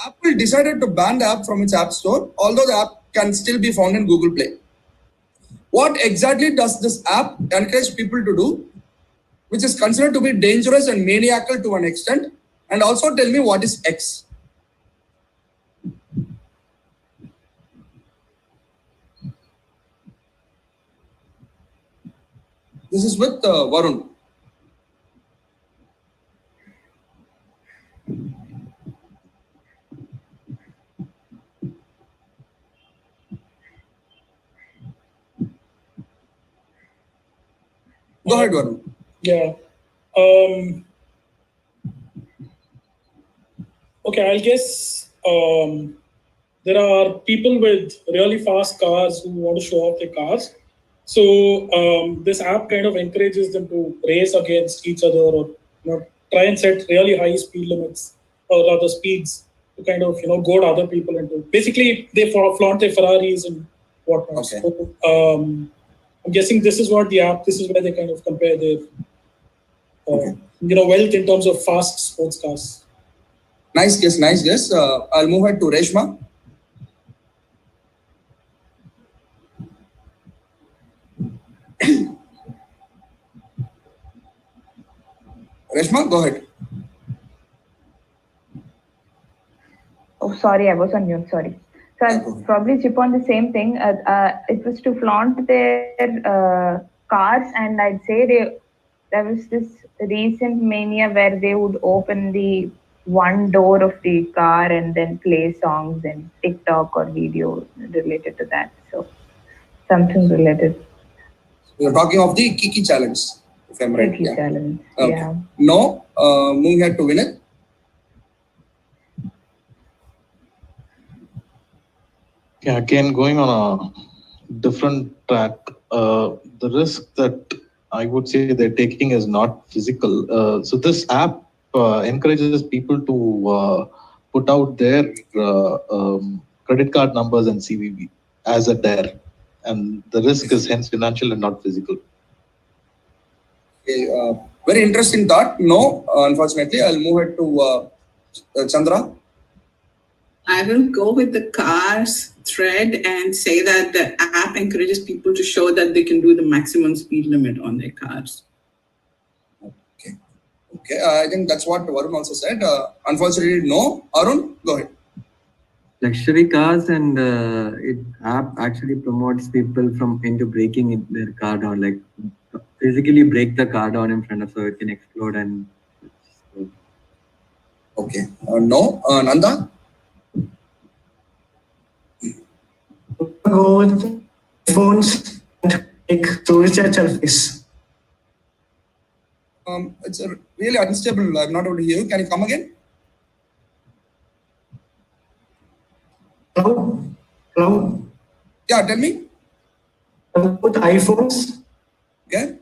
Apple decided to ban the app from its app store, although the app can still be found in Google Play. What exactly does this app encourage people to do, which is considered to be dangerous and maniacal to an extent? And also tell me what is X. This is with Varun. Go ahead, Varun. Yeah. Okay, I guess there are people with really fast cars who want to show off their cars. So this app kind of encourages them to race against each other, or try and set really high speed limits or rather speeds to kind of goad other people into. Basically, they flaunt their Ferraris and whatnot. Okay. So, I'm guessing this is what the app. This is where they kind of compare their wealth in terms of fast sports cars. Nice guess, nice guess. I'll move ahead to Reshma. Reshma, go ahead. Oh, sorry, I was on mute. Sorry. So I'll probably chip on the same thing. It was to flaunt their cars, and I'd say there was this recent mania where they would open the one door of the car and then play songs and TikTok or video related to that. So something related. You're talking of the Kiki challenge, if I'm right. Kiki challenge. Okay. Yeah. No, moving ahead to Vinid. Yeah, again, going on a different track, the risk that I would say they're taking is not physical. So this app encourages people to put out their credit card numbers and CVV as a dare. And the risk is hence financial and not physical. Okay, very interesting thought. No, unfortunately, I'll move ahead to Chandra. I will go with the cars thread and say that the app encourages people to show that they can do the maximum speed limit on their cars. Okay, I think that's what Varun also said. Unfortunately, no. Arun, go ahead. Luxury cars, and it app actually promotes people from into breaking their car down, like physically break the car down in front of so it can explode and. Okay, no. Nanda? Go with phones and take suicide selfies. It's really unstable. I'm not able to hear you. Can you come again? Hello? Hello? Yeah, tell me. With iPhones. Okay.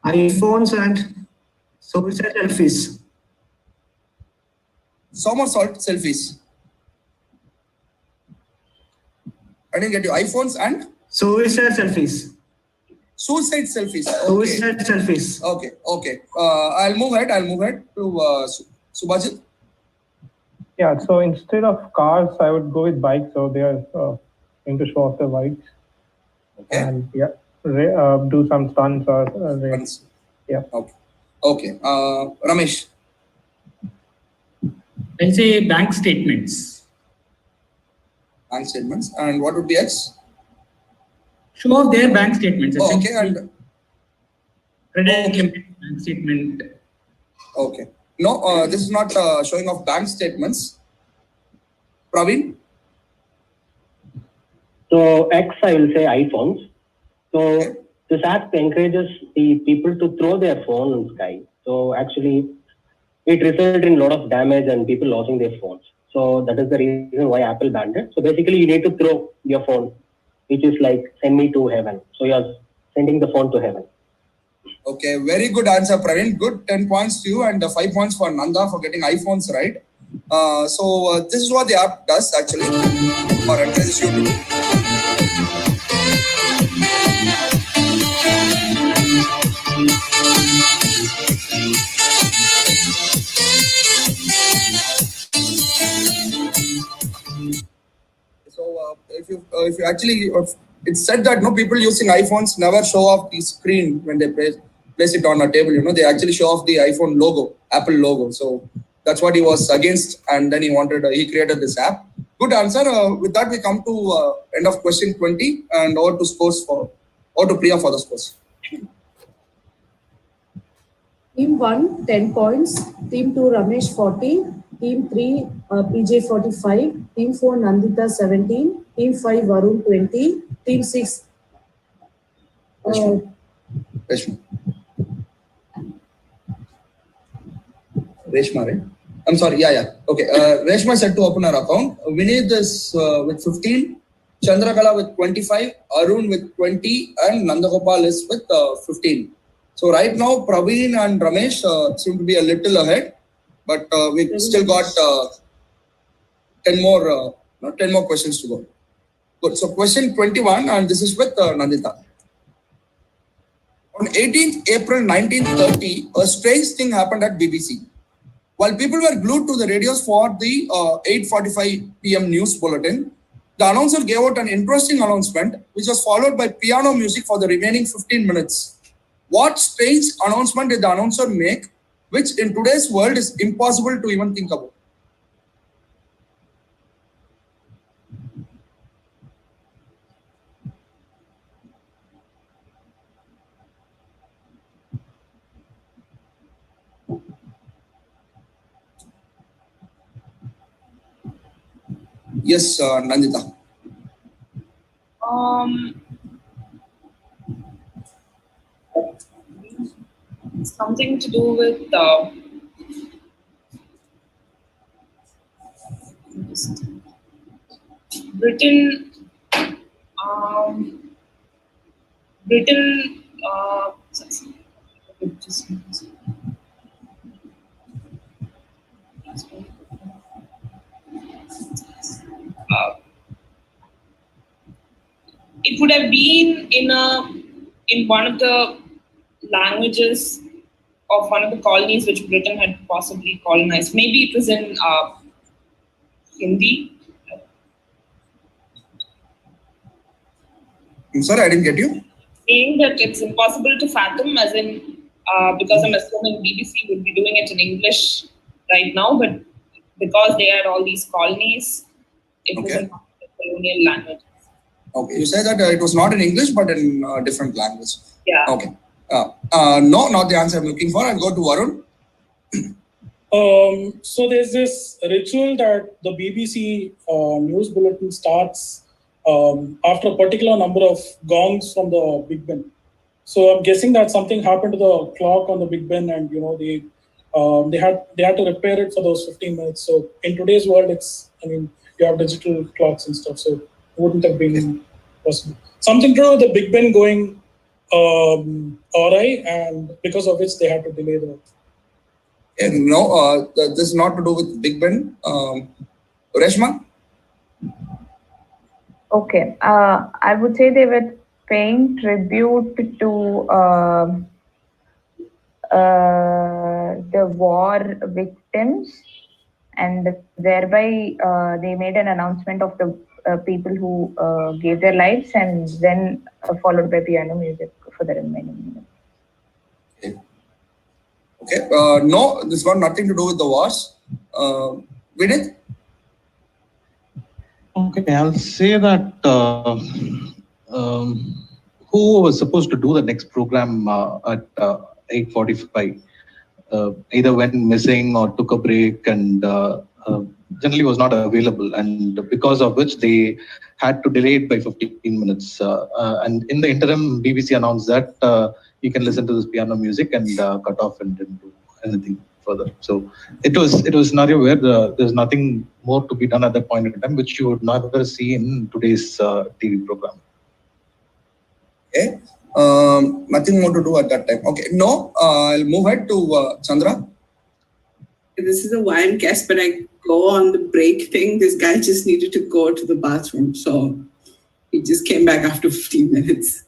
iPhones and suicide selfies. Somersault selfies. I didn't get you. iPhones and? Suicide selfies. Suicide selfies. Okay. Suicide selfies. Okay, okay. I'll move ahead to Subhajit. Yeah, so instead of cars, I would go with bikes. So they are going to show off their bikes. Okay. And yeah, do some stunts or race. Yeah. Okay. Ramesh. I'll say bank statements. Bank statements. And what would be X? Show of their bank statements. Oh, okay. And credit limit bank statement. Okay. No, this is not showing of bank statements. Praveen? So X, I will say iPhones. So this app encourages the people to throw their phone in the sky. So actually, it resulted in a lot of damage and people losing their phones. So that is the reason why Apple banned it. So basically, you need to throw your phone, which is like send me to heaven. So you're sending the phone to heaven. Okay, very good answer, Praveen. Good 10 points to you and 5 points for Nanda for getting iPhones right. This is what the app does actually, or encourages you to do. So if you actually, it's said that people using iPhones never show off the screen when they place it on a table. They actually show off the iPhone logo, Apple logo. So that's what he was against, and then he created this app. Good answer. With that, we come to end of question 20 and over to Priya for the scores. Team 1, 10 points. Team 2, Ramesh 40. Team 3, PJ 45. Team 4, Nandita 17. Team 5, Arun 20. Team 6, Reshma, right? I'm sorry. Yeah. Okay. Reshma said to open her account. Vinid is with 15. Chandrakala with 25. Arun with 20. And Nandhagopal is with 15. So right now, Praveen and Ramesh seem to be a little ahead. But we still got 10 more questions to go. Good. So question 21, and this is with Nandita. On 18th April 1930, a strange thing happened at BBC. While people were glued to the radios for the 8:45 p.m. news bulletin, the announcer gave out an interesting announcement, which was followed by piano music for the remaining 15 minutes. What strange announcement did the announcer make, which in today's world is impossible to even think about? Yes, Nandita. Something to do with Britain. Britain. It would have been in one of the languages of one of the colonies which Britain had possibly colonized. Maybe it was in Hindi. I'm sorry, I didn't get you. Saying that it's impossible to fathom, as in because I'm assuming BBC would be doing it in English right now, but because they had all these colonies, it was in colonial language. Okay, you said that it was not in English, but in a different language. Yeah. Okay. No, not the answer I'm looking for. I'll go to Arun. So there's this ritual that the BBC news bulletin starts after a particular number of gongs from the Big Ben. So I'm guessing that something happened to the clock on the Big Ben, and they had to repair it for those 15 minutes. So in today's world, you have digital clocks and stuff, so it wouldn't have been possible. Something to do with the Big Ben going awry, and because of which they had to delay the. No, this is not to do with Big Ben. Reshma? Okay. I would say they were paying tribute to the war victims, and thereby they made an announcement of the people who gave their lives, and then followed by piano music for the remaining minutes. Okay. No, this got nothing to do with the wars. Vinith? Okay, I'll say that who was supposed to do the next program at 8:45 either went missing or took a break and generally was not available, and because of which they had to delay it by 15 minutes. And in the interim, BBC announced that you can listen to this piano music and cut off and didn't do anything further. So it was a scenario where there's nothing more to be done at that point in time, which you would never see in today's TV program. Okay. Nothing more to do at that time. Okay. No, I'll move ahead to Chandra. This is a wild guess, but I go on the break thing. This guy just needed to go to the bathroom, so he just came back after 15 minutes.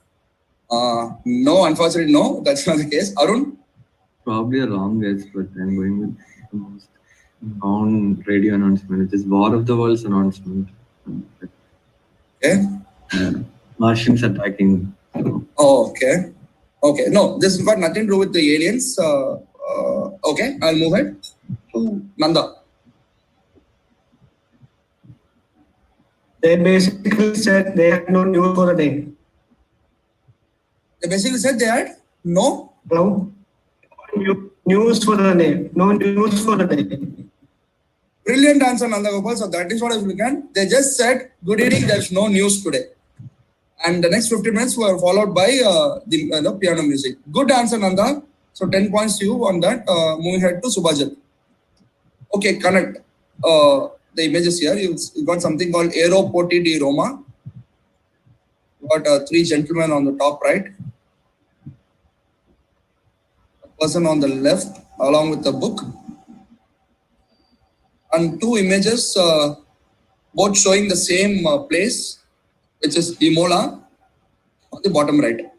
No, unfortunately, no, that's not the case. Arun? Probably a wrong guess, but I'm going with the most known radio announcement, which is War of the Worlds announcement. Okay. Martians attacking. Oh, okay. Okay. No, this has got nothing to do with the aliens. Okay, I'll move ahead to Nanda. They basically said they had no news for the day. They basically said they had no news for the day. No news for the day. Brilliant answer, Nandhagopal. So that is what I was looking at. They just said, good evening, there's no news today. And the next 15 minutes were followed by the piano music. Good answer, Nanda. So 10 points to you on that. Moving ahead to Subhajit. Okay, connect. The images here. You got something called Aeroporti di Roma. You got 3 gentlemen on the top right. A person on the left along with the book. And 2 images both showing the same place, which is Imola on the bottom right.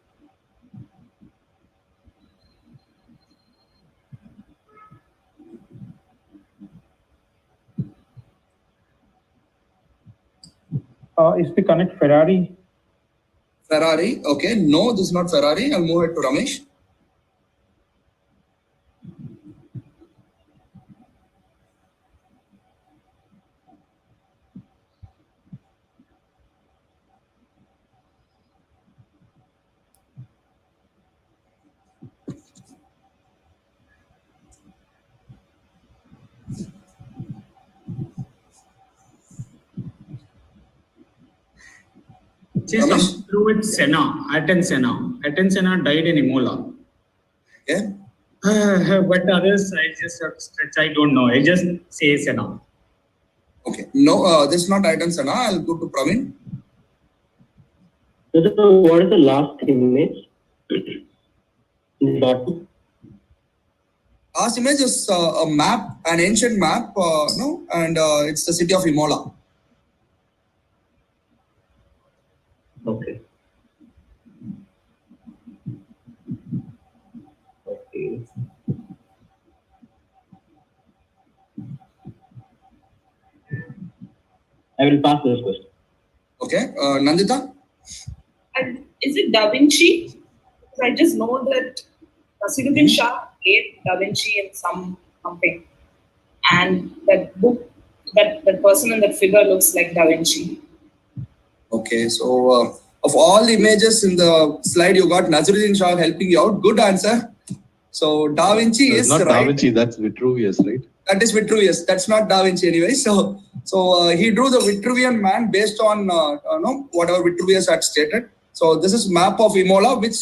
Is the connect Ferrari? Ferrari, okay. No, this is not Ferrari. I'll move it to Ramesh. It is something to do with Senna, Ayrton Senna. Ayrton Senna died in Imola. Okay. But others, I just have to stretch. I don't know. I just say Senna. Okay. No, this is not Ayrton Senna. I'll go to Praveen. What is the last image? Last image is a map, an ancient map, and it's the city of Imola. Okay. Okay. I will pass this question. Okay. Nandita? And is it Da Vinci? Because I just know that Nasiruddin Shah played Da Vinci in something. And that book, that person and that figure looks like Da Vinci. Okay, so of all the images in the slide, you got Nasiruddin Shah helping you out. Good answer. So Da Vinci is not right. Da Vinci, that's Vitruvius, right? That is Vitruvius. That's not Da Vinci anyway. So he drew the Vitruvian man based on whatever Vitruvius had stated. So this is map of Imola, which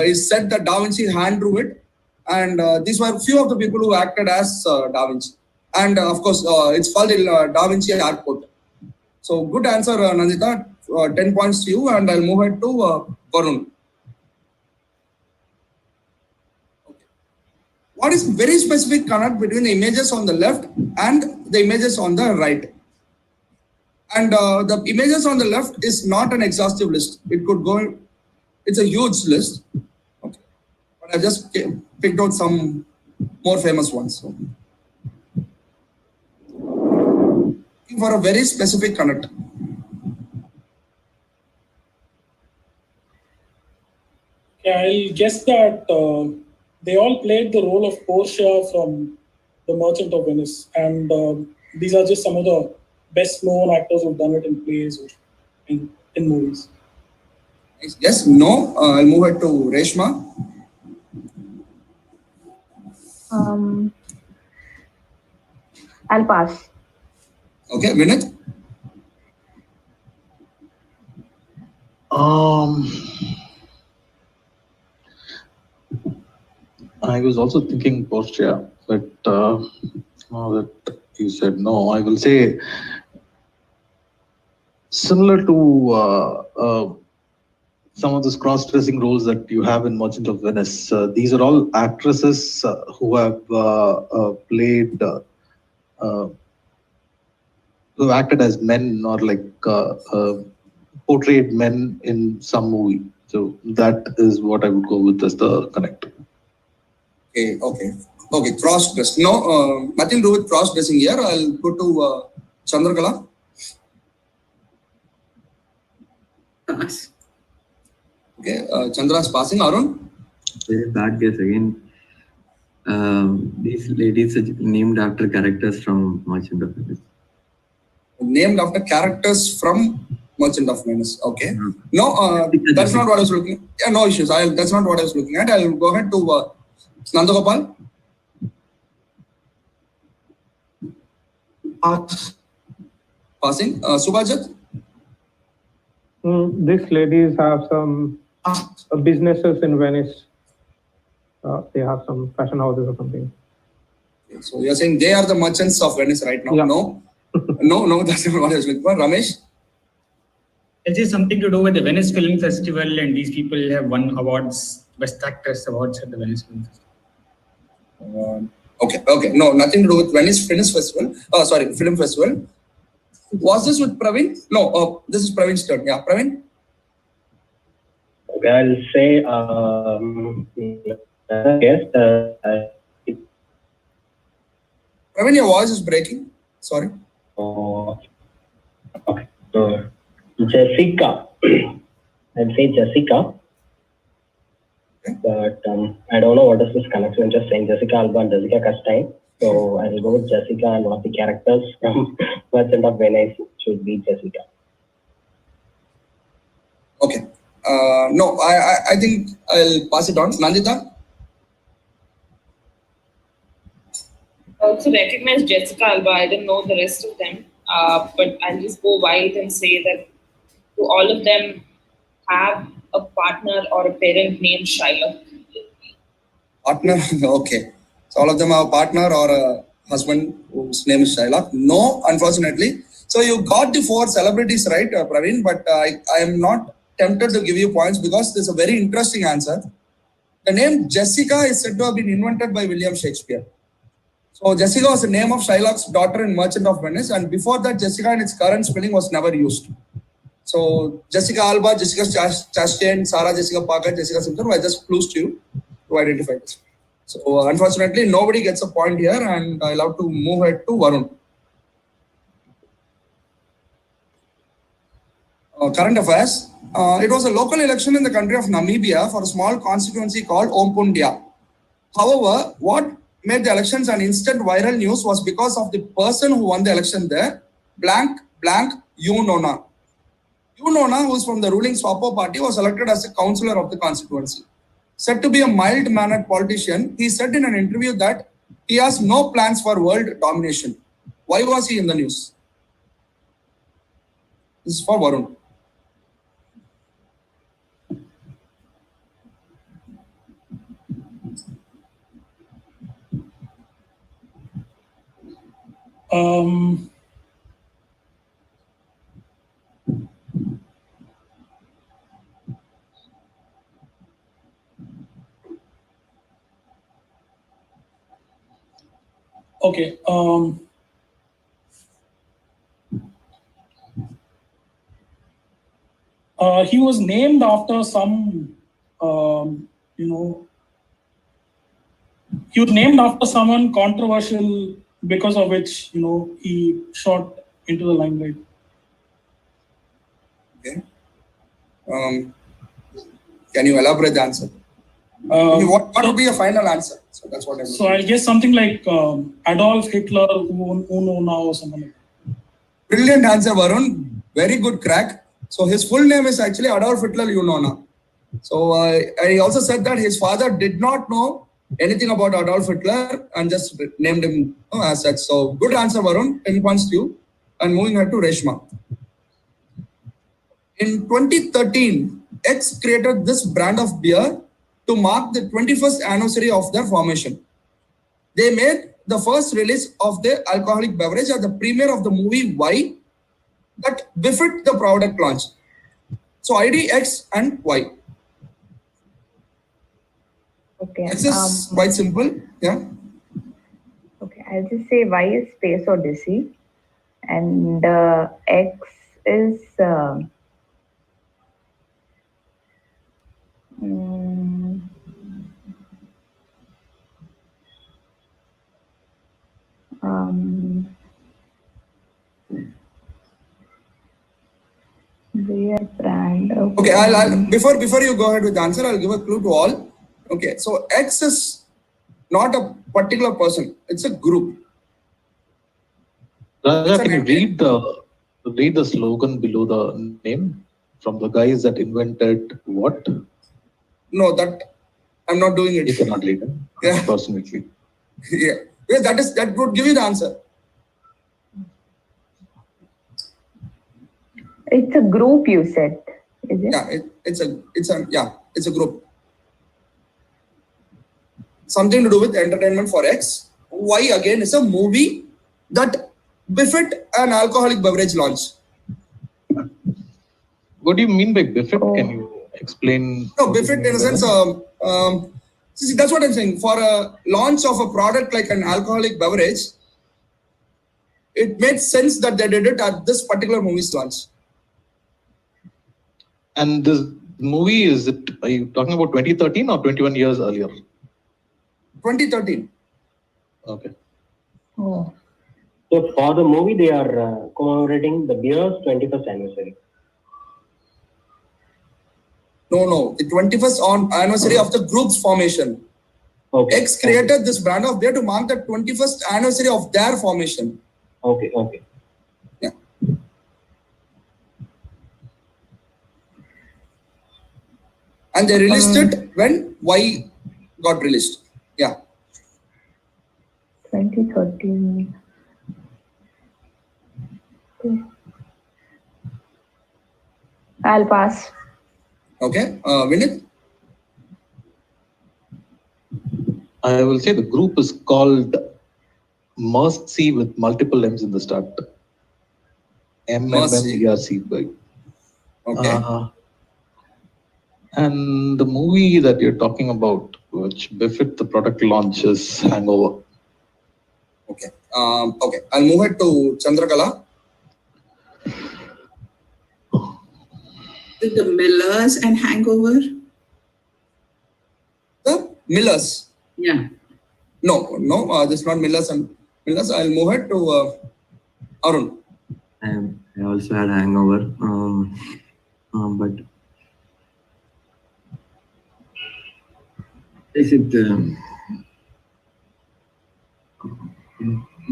is said that Da Vinci hand drew it, and these were few of the people who acted as Da Vinci. And of course, it's called the Da Vinci Airport. So good answer, Nandita. 10 points to you, and I'll move it to Varun. Okay. What is very specific connect between the images on the left and the images on the right? And the images on the left is not an exhaustive list. It could go, it's a huge list. Okay. But I just picked out some more famous ones. So, for a very specific connect. Yeah, I'll guess that they all played the role of Portia from The Merchant of Venice. And these are just some of the best known actors who've done it in plays or in movies. Yes, no. I'll move it to Reshma. I'll pass. Okay, Vinit. I was also thinking Portia, but now that you said no, I will say similar to some of those cross-dressing roles that you have in Merchant of Venice. These are all actresses who have played, who acted as men or like portrayed men in some movie. So that is what I would go with as the connect. Okay. Cross-dress. No, nothing to do with cross-dressing here. I'll go to Chandrakala. Pass. Okay, Chandra's passing. Arun? Very bad guess again. These ladies are named after characters from Merchant of Venice. Named after characters from Merchant of Venice. Okay. No, that's not what I was looking at. Yeah, no issues. That's not what I was looking at. I'll go ahead to Nandhagopal. Passing. Subhajit? These ladies have some businesses in Venice. They have some fashion houses or something. Okay, so you're saying they are the merchants of Venice right now? Yeah. No, that's not what I was looking for. Ramesh? Is this something to do with the Venice Film Festival and these people have won awards, Best Actress awards at the Venice Film Festival? Okay. No, nothing to do with Venice Film Festival. Film Festival. Was this with Praveen? No, this is Praveen's turn. Yeah, Praveen? Okay, I'll say, Praveen, your voice is breaking. Sorry. Okay. So, Jessica. I'd say Jessica. Okay. But I don't know what is this connection. I'm just saying Jessica Alba and Jessica Chastain. So I'll go with Jessica, and one of the characters from Merchant of Venice should be Jessica. Okay. No, I think I'll pass it on. Nandita? I also recognize Jessica Alba. I didn't know the rest of them. But I'll just go wild and say that to all of them have a partner or a parent named Shylock. Partner? Okay. So all of them have a partner or a husband whose name is Shylock? No, unfortunately. So you got the 4 celebrities right, Praveen, but I am not tempted to give you points because there's a very interesting answer. The name Jessica is said to have been invented by William Shakespeare. So Jessica was the name of Shylock's daughter in Merchant of Venice, and before that, Jessica in its current spelling was never used. So Jessica Alba, Jessica Chastain, Sarah Jessica Parker, Jessica Simpson were just clues to you to identify this. So unfortunately, nobody gets a point here, and I'll have to move ahead to Varun. Current affairs. It was a local election in the country of Namibia for a small constituency called Ompundia. However, what made the elections an instant viral news was because of the person who won the election there, blank Unona. Unona, who is from the ruling Swapo party, was elected as a councillor of the constituency. Said to be a mild-mannered politician, he said in an interview that he has no plans for world domination. Why was he in the news? This is for Varun. Okay. He was named after some, he was named after someone controversial because of which, he shot into the limelight. Okay. Can you elaborate the answer? What would be your final answer? So that's what I'm So I'll guess something like Adolf Hitler, Uno now, or something like that. Brilliant answer, Varun. Very good crack. So his full name is actually Adolf Hitler Unona. So I also said that his father did not know anything about Adolf Hitler and just named him as such. So good answer, Varun. 10 points to you. And moving ahead to Reshma. In 2013, X created this brand of beer to mark the 21st anniversary of their formation. They made the first release of their alcoholic beverage at the premiere of the movie Y that befit the product launch. So ID, X and Y. Okay. X is quite simple. Yeah. Okay, I'll just say Y is Space Odyssey, and X is beer brand. Okay, I'll before you go ahead with the answer, I'll give a clue to all. Okay, so X is not a particular person; it's a group. Raja, can you read the slogan below the name from the guys that invented what? No, that I'm not doing it. You cannot read it. Yeah. Unfortunately. Yeah, that would give you the answer. It's a group, you said, is it? Yeah, it's a group. Something to do with entertainment for X. Y again is a movie that befit an alcoholic beverage launch. What do you mean by befit? Can you explain? No, befit in a sense. See, that's what I'm saying. For a launch of a product like an alcoholic beverage, it made sense that they did it at this particular movie's launch. And this movie, are you talking about 2013 or 21 years earlier? 2013. Okay. Oh. So for the movie, they are commemorating the beer's 21st anniversary. No, the 21st anniversary of the group's formation. Okay. X created this brand of beer to mark the 21st anniversary of their formation. Okay. Yeah. And they released it when Y got released. Yeah. 2013. Okay. I'll pass. Okay. Vinid? I will say the group is called Mercy with multiple M's in the start. MMMERC. Okay. And the movie that you're talking about, which befit the product launch, is Hangover. Okay. Okay. I'll move it to Chandrakala. The Millers and Hangover? The Millers. Yeah. No, this is not Millers and Millers. I'll move it to Arun. I also had Hangover, but is it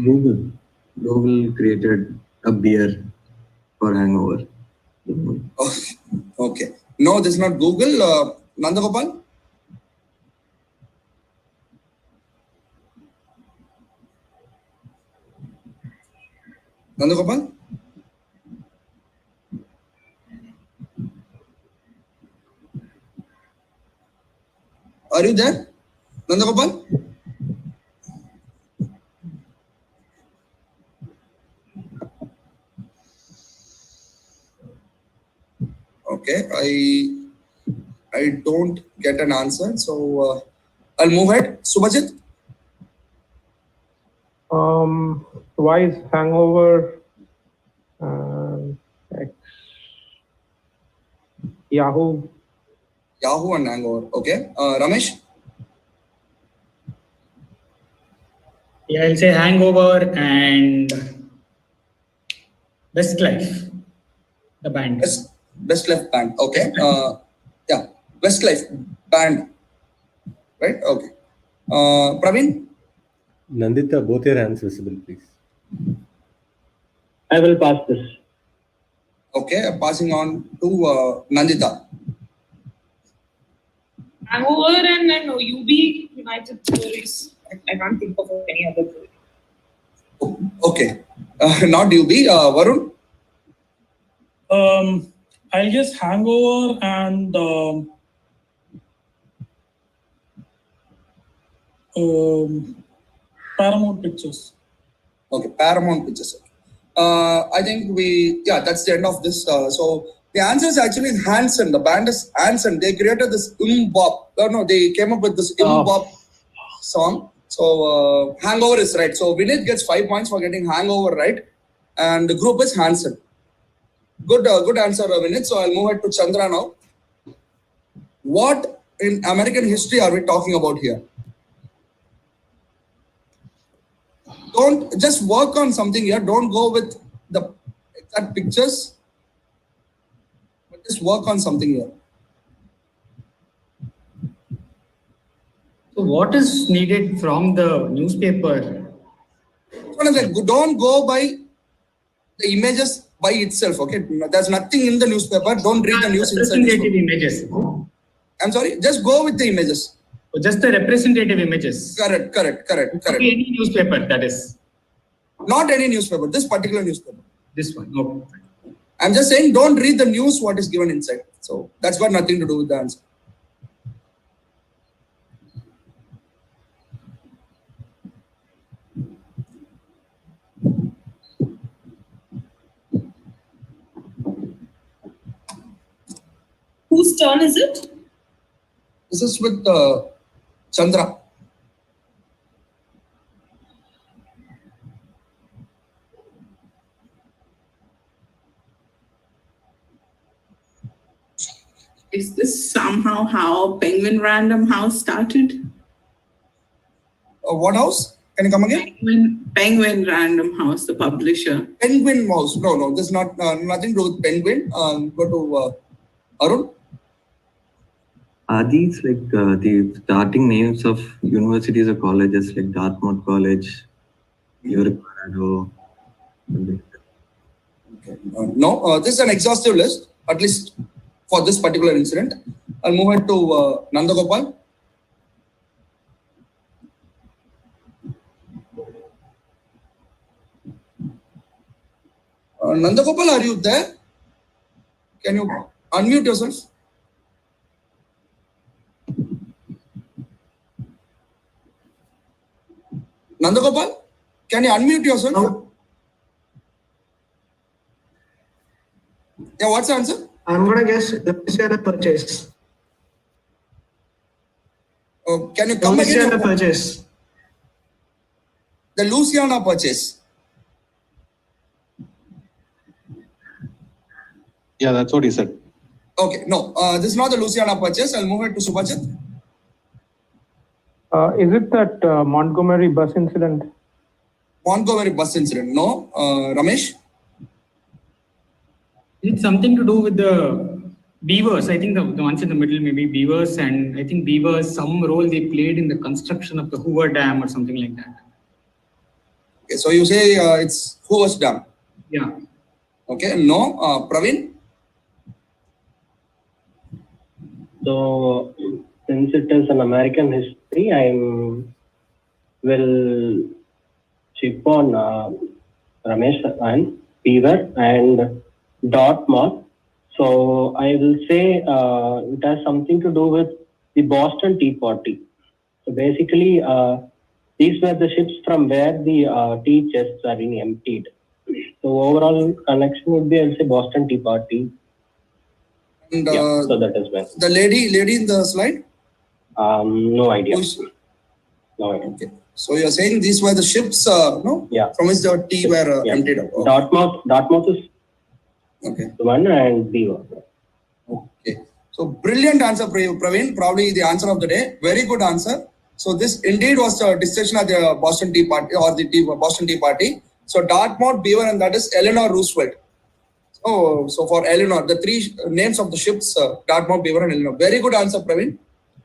Google? Google created a beer for Hangover. Oh, okay. No, this is not Google. Nandhagopal? Nandhagopal? Are you there? Nandhagopal? Okay, I don't get an answer, so I'll move ahead. Subhajit? Y is Hangover. Yahoo. Yahoo and Hangover. Okay. Ramesh? Yeah, I'll say Hangover and Westlife, the band. Westlife band. Okay. Yeah, Westlife band. right? Okay. Praveen? Nandita, both your hands visible, please. I will pass this. Okay, passing on to Nandita. Hangover and then UB United stories. I can't think of any other story. Okay. Not UB. Varun? I'll guess Hangover and Paramount Pictures. Okay, Paramount Pictures. I think that's the end of this. So the answer is actually Hanson. The band is Hanson. They created this Bop. They came up with this Bop song. So Hangover is right. So Vinid gets 5 points for getting Hangover right. And the group is Hanson. Good answer, Vinid. So I'll move it to Chandra now. What in American history are we talking about here? Don't just work on something here. Don't go with the exact pictures. But just work on something here. So what is needed from the newspaper? Don't go by the images by itself. Okay, there's nothing in the newspaper. Don't read the news inside. Representative images. I'm sorry. Just go with the images. Just the representative images. Correct. Okay, any newspaper, that is. Not any newspaper. This particular newspaper. This one. Okay. I'm just saying, don't read the news. What is given inside. So that's got nothing to do with the answer. Whose turn is it? This is with Chandra. Is this somehow how Penguin Random House started? What house? Can you come again? Penguin Random House, the publisher. Penguin House. No, this is not nothing to do with Penguin. Go to Arun. Are these like the starting names of universities or colleges like Dartmouth College, Colorado? Okay. No, this is an exhaustive list, at least for this particular incident. I'll move it to Nandhagopal. Nandhagopal, are you there? Can you unmute yourself? Nandhagopal, can you unmute yourself? No. Yeah, what's the answer? I'm gonna guess Louisiana Purchase. Can you come Louisiana again? Purchase. The Louisiana Purchase. Yeah, that's what he said. Okay, no, this is not the Louisiana Purchase. I'll move it to Subhajit. Is it that Montgomery bus incident? Montgomery bus incident. No. Ramesh? It's something to do with the beavers. I think the ones in the middle may be beavers, and I think beavers, some role they played in the construction of the Hoover Dam or something like that. Okay, so you say it's Hoover's Dam. Yeah. Okay, no. Praveen? So, since it is an American history, I will chip on Ramesh and Beaver and Dartmouth. So I will say it has something to do with the Boston Tea Party. So basically, these were the ships from where the tea chests are being emptied. So overall connection would be, I'll say, Boston Tea Party. And so that is when. The lady in the slide? No idea. No idea. Okay. So you're saying these were the ships, no? Yeah. From which the tea were emptied out. Okay. Dartmouth is the one, and Beaver. Okay. So brilliant answer, Praveen. Probably the answer of the day. Very good answer. So this indeed was the decision of the Boston Tea Party or the Boston Tea Party. So Dartmouth, Beaver, and that is Eleanor Roosevelt. So for Eleanor, the three names of the ships, Dartmouth, Beaver, and Eleanor. Very good answer, Praveen.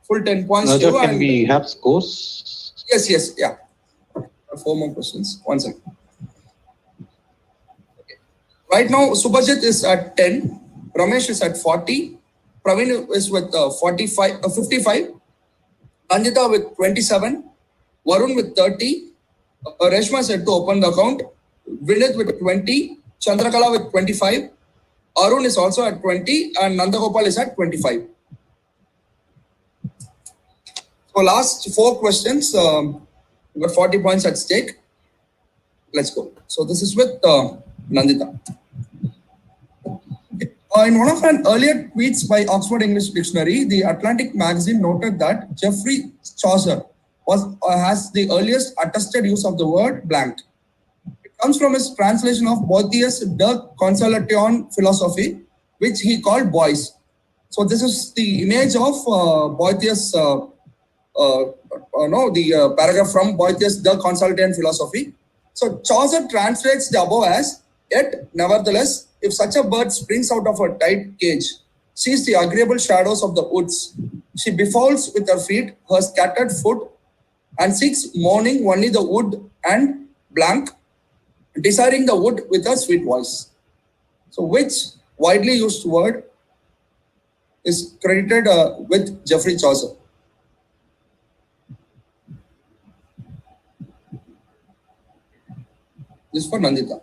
full 10 points to Raja, you. can And we have scores? yes, yeah. 4 more questions. 1 second. Okay. Right now, Subhajit is at 10, Ramesh is at 40, Praveen is with 55, Nandita with 27, Varun with 30, Reshma said to open the account, Vinid with 20, Chandrakala with 25, Arun is also at 20, and Nandhagopal is at 25. So last 4 questions, we got 40 points at stake. Let's go. So this is with Nandita. In one of an earlier tweets by Oxford English Dictionary, the Atlantic magazine noted that Geoffrey Chaucer has the earliest attested use of the word blank. It comes from his translation of Boethius' De Consolation Philosophy, which he called boys. So this is the image of Boethius, the paragraph from Boethius' De Consolation Philosophy. So Chaucer translates the above as, yet, nevertheless, if such a bird springs out of a tight cage, sees the agreeable shadows of the woods, she befouls with her feet her scattered foot, and seeks mourning only the wood and blank, desiring the wood with a sweet voice. So which widely used word is credited with Geoffrey Chaucer? This is for Nandita.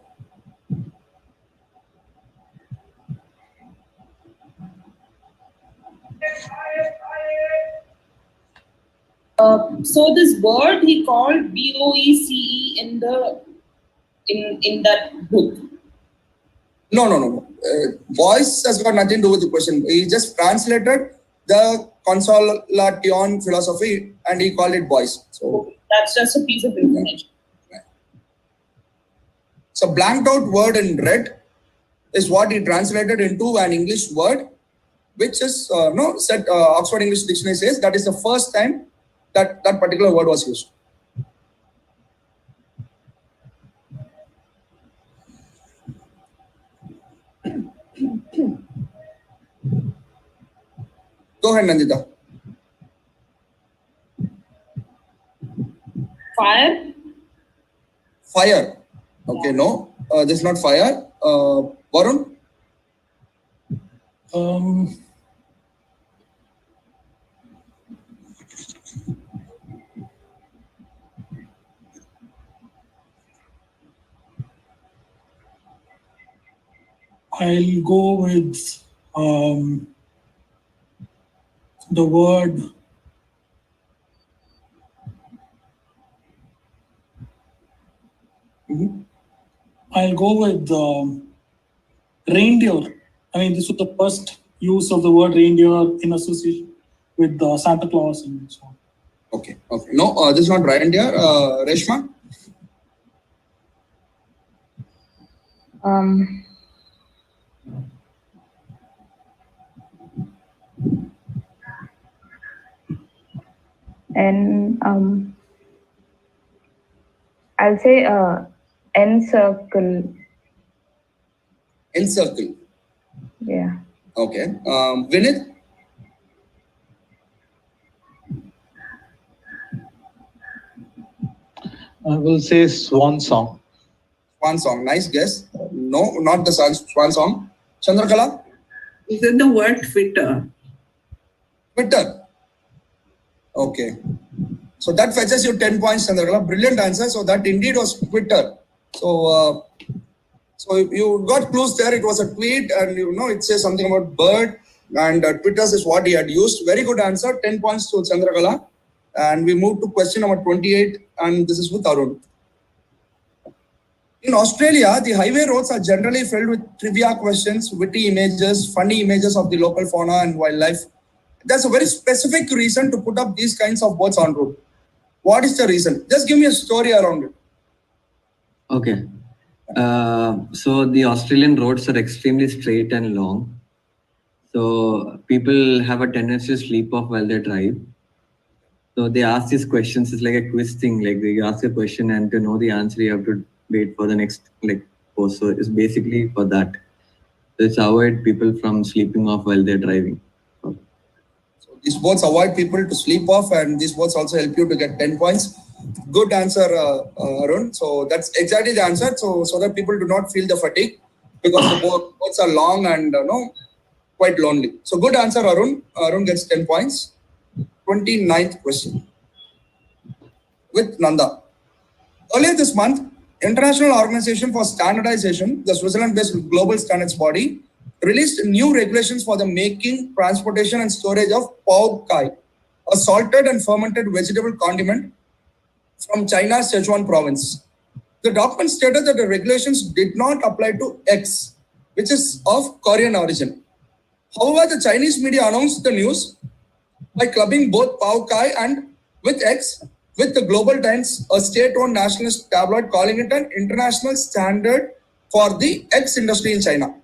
So this word he called BOECE in that book. No. Voice has got nothing to do with the question. He just translated the Consolation Philosophy and he called it voice. So that's just a piece of information. So blanked out word in red is what he translated into an English word, which is Oxford English Dictionary says that is the first time that particular word was used. Go ahead, Nandita. Fire? Fire. Okay, no. This is not fire. Varun? I'll go with the word I'll go with reindeer. I mean, this was the first use of the word reindeer in association with Santa Claus and so on. Okay. No, this is not reindeer. Reshma? And I'll say encircle. Encircle. Yeah. Okay. Vinid? I will say swan song. Swan song. Nice guess. No, not the swan song. Chandrakala? Is it the word Twitter? Twitter. Okay. So that fetches you 10 points, Chandrakala. Brilliant answer. So that indeed was Twitter. So you got clues there. It was a tweet, and it says something about bird, and Twitter is what he had used. Very good answer. 10 points to Chandrakala. And we move to question number 28, and this is with Arun. In Australia, the highway roads are generally filled with trivia questions, witty images, funny images of the local fauna and wildlife. There's a very specific reason to put up these kinds of boards on road. What is the reason? Just give me a story around it. Okay. So the Australian roads are extremely straight and long. So people have a tendency to sleep off while they drive. So they ask these questions. It's like a quiz thing. Like they ask a question, and to know the answer, you have to wait for the next post. So it's basically for that. So it's avoid people from sleeping off while they're driving. So These boards avoid people to sleep off, and these boards also help you to get 10 points. Good answer, Arun. So that's exactly the answer. So that people do not feel the fatigue, because the boards are long and quite lonely. So good answer, Arun. Arun gets 10 points. 29th question with Nanda. Earlier this month, International Organization for Standardization, the Switzerland-based global standards body, released new regulations for the making, transportation and storage of pao kai, a salted and fermented vegetable condiment from China's Sichuan province. The document stated that the regulations did not apply to eggs, which is of Korean origin. However, the Chinese media announced the news by clubbing both pao kai and with eggs with the Global Times, a state-owned nationalist tabloid, calling it an international standard for the eggs industry in China.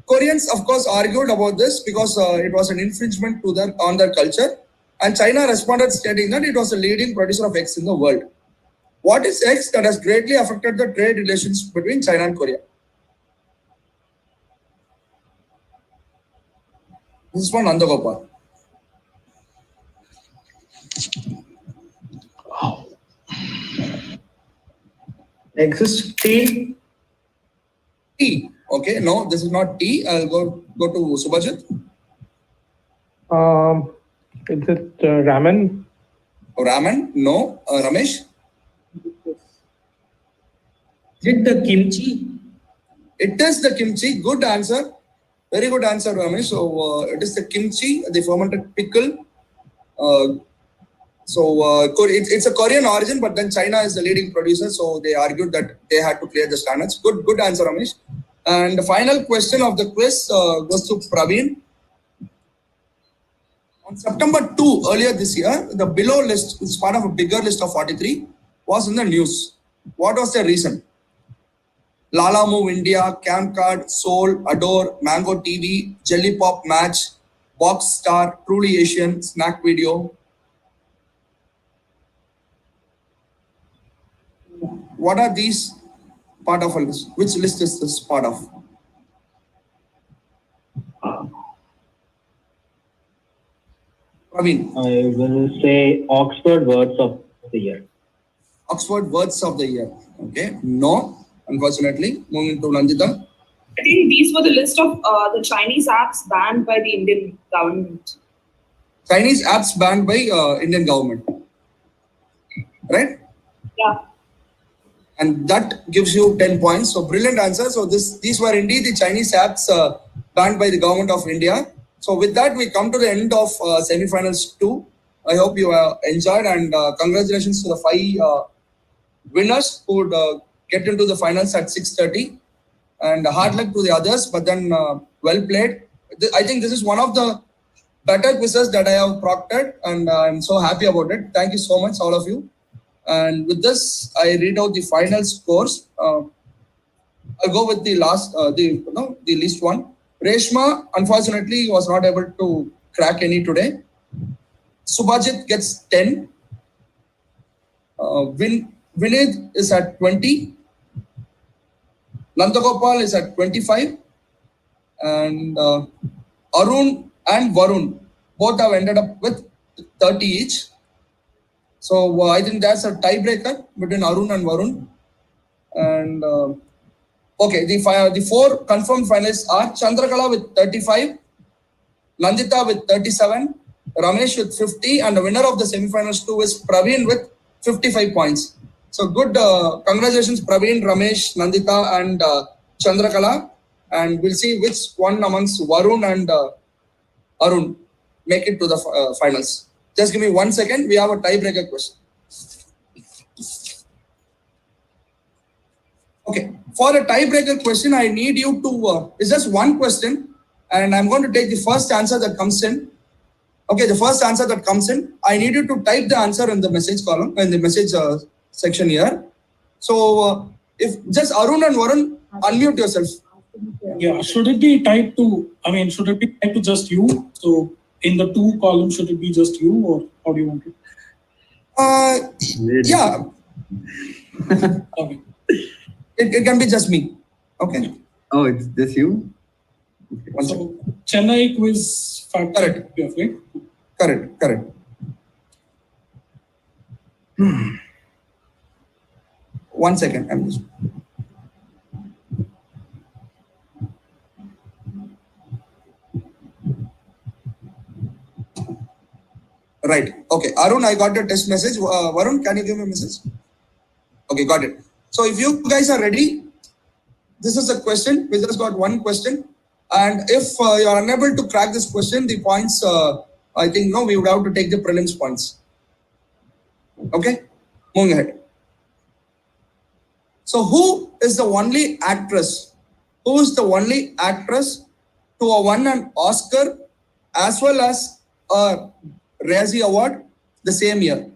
Koreans, of course, argued about this because it was an infringement on their culture, and China responded stating that it was the leading producer of eggs in the world. What is eggs that has greatly affected the trade relations between China and Korea? This is from Nandhagopal. Exist tea. Tea. Okay, no, this is not tea. I'll go to Subhajit. Is it ramen? Ramen? No. Ramesh? Is it the kimchi? It is the kimchi. Good answer. Very good answer, Ramesh. So it is the kimchi, the fermented pickle. It's a Korean origin, but then China is the leading producer, so they argued that they had to clear the standards. Good answer, Ramesh. And the final question of the quiz goes to Praveen. On September 2, earlier this year, the below list, which is part of a bigger list of 43, was in the news. What was the reason? Lala Move India, Camcard, Soul, Adore, Mango TV, Jelly Pop Match, Box Star, Truly Asian, Snack Video. What are these part of a list? Which list is this part of? Praveen. I will say Oxford Words of the Year. Oxford Words of the Year. Okay. No, unfortunately. Moving to Nandita. I think these were the list of the Chinese apps banned by the Indian government. Chinese apps banned by Indian government. Right? Yeah. And that gives you 10 points. So brilliant answer. So these were indeed the Chinese apps banned by the government of India. So with that, we come to the end of semifinals 2. I hope you enjoyed, and congratulations to the 5 winners who would get into the finals at 6:30. And hard luck to the others, but then well played. I think this is one of the better quizzes that I have proctored, and I'm so happy about it. Thank you so much, all of you. And with this, I read out the final scores. I'll go with the last, the least one. Reshma, unfortunately, was not able to crack any today. Subhajit gets 10. Vinid is at 20. Nandhagopal is at 25. And Arun and Varun both have ended up with 30 each. So I think that's a tiebreaker between Arun and Varun. And okay, the 4 confirmed finalists are Chandrakala with 35, Nandita with 37, Ramesh with 50, and the winner of the semifinals 2 is Praveen with 55 points. So good, congratulations Praveen, Ramesh, Nandita and Chandrakala. And we'll see which one amongst Varun and Arun make it to the finals. Just give me 1 second. We have a tiebreaker question. Okay. For a tiebreaker question, I need you to, it's just one question, and I'm going to take the first answer that comes in. Okay, the first answer that comes in, I need you to type the answer in the message column, in the message section here. So if just Arun and Varun, unmute yourself. Yeah, should it be typed to, should it be typed to just you? So in the 2 columns, should it be just you, or how do you want it? Yeah. Okay. It can be just me. Okay. Oh, it's just you? Okay. So Chennai quiz factor. Correct. Right? Correct. One second. I'm just. Right. Okay. Arun, I got your test message. Varun, can you give me a message? Okay, got it. So if you guys are ready, this is a question. We just got one question. And if you are unable to crack this question, the points, I think, no, we would have to take the prelims points. Okay, moving ahead. So who is the only actress? Who is the only actress to have won an Oscar as well as a Razzie Award the same year?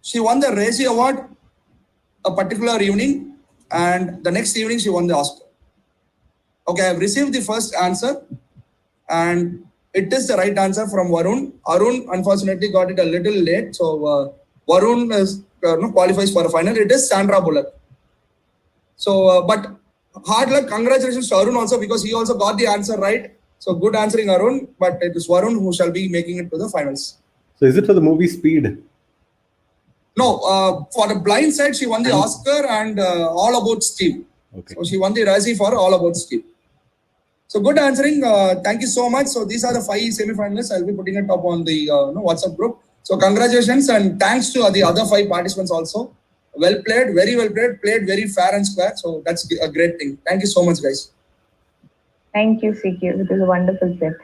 She won the Razzie Award a particular evening, and the next evening she won the Oscar. Okay, I have received the first answer, and it is the right answer from Varun. Arun unfortunately got it a little late, so Varun is qualifies for a final. It is Sandra Bullock. So, but hard luck. Congratulations to Arun also, because he also got the answer right. So good answering, Arun. But it is Varun who shall be making it to the finals. So is it for the movie Speed? No, for the blind side, she won the Oscar and All About Steve. Okay. So she won the Razzie for All About Steve. So good answering. Thank you so much. So these are the 5 semi-finalists. I'll be putting it up on the WhatsApp group. So congratulations and thanks to the other 5 participants also. Well played, very well played very fair and square. So that's a great thing. Thank you so much, guys. Thank you, CQ. It was a wonderful set.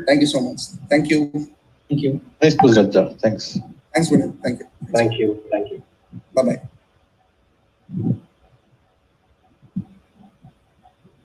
Thank you so much. Thank you. Thank you. Nice, Pujata. Thanks. Thanks, Vinay. Thank you. Thank you. Bye-bye.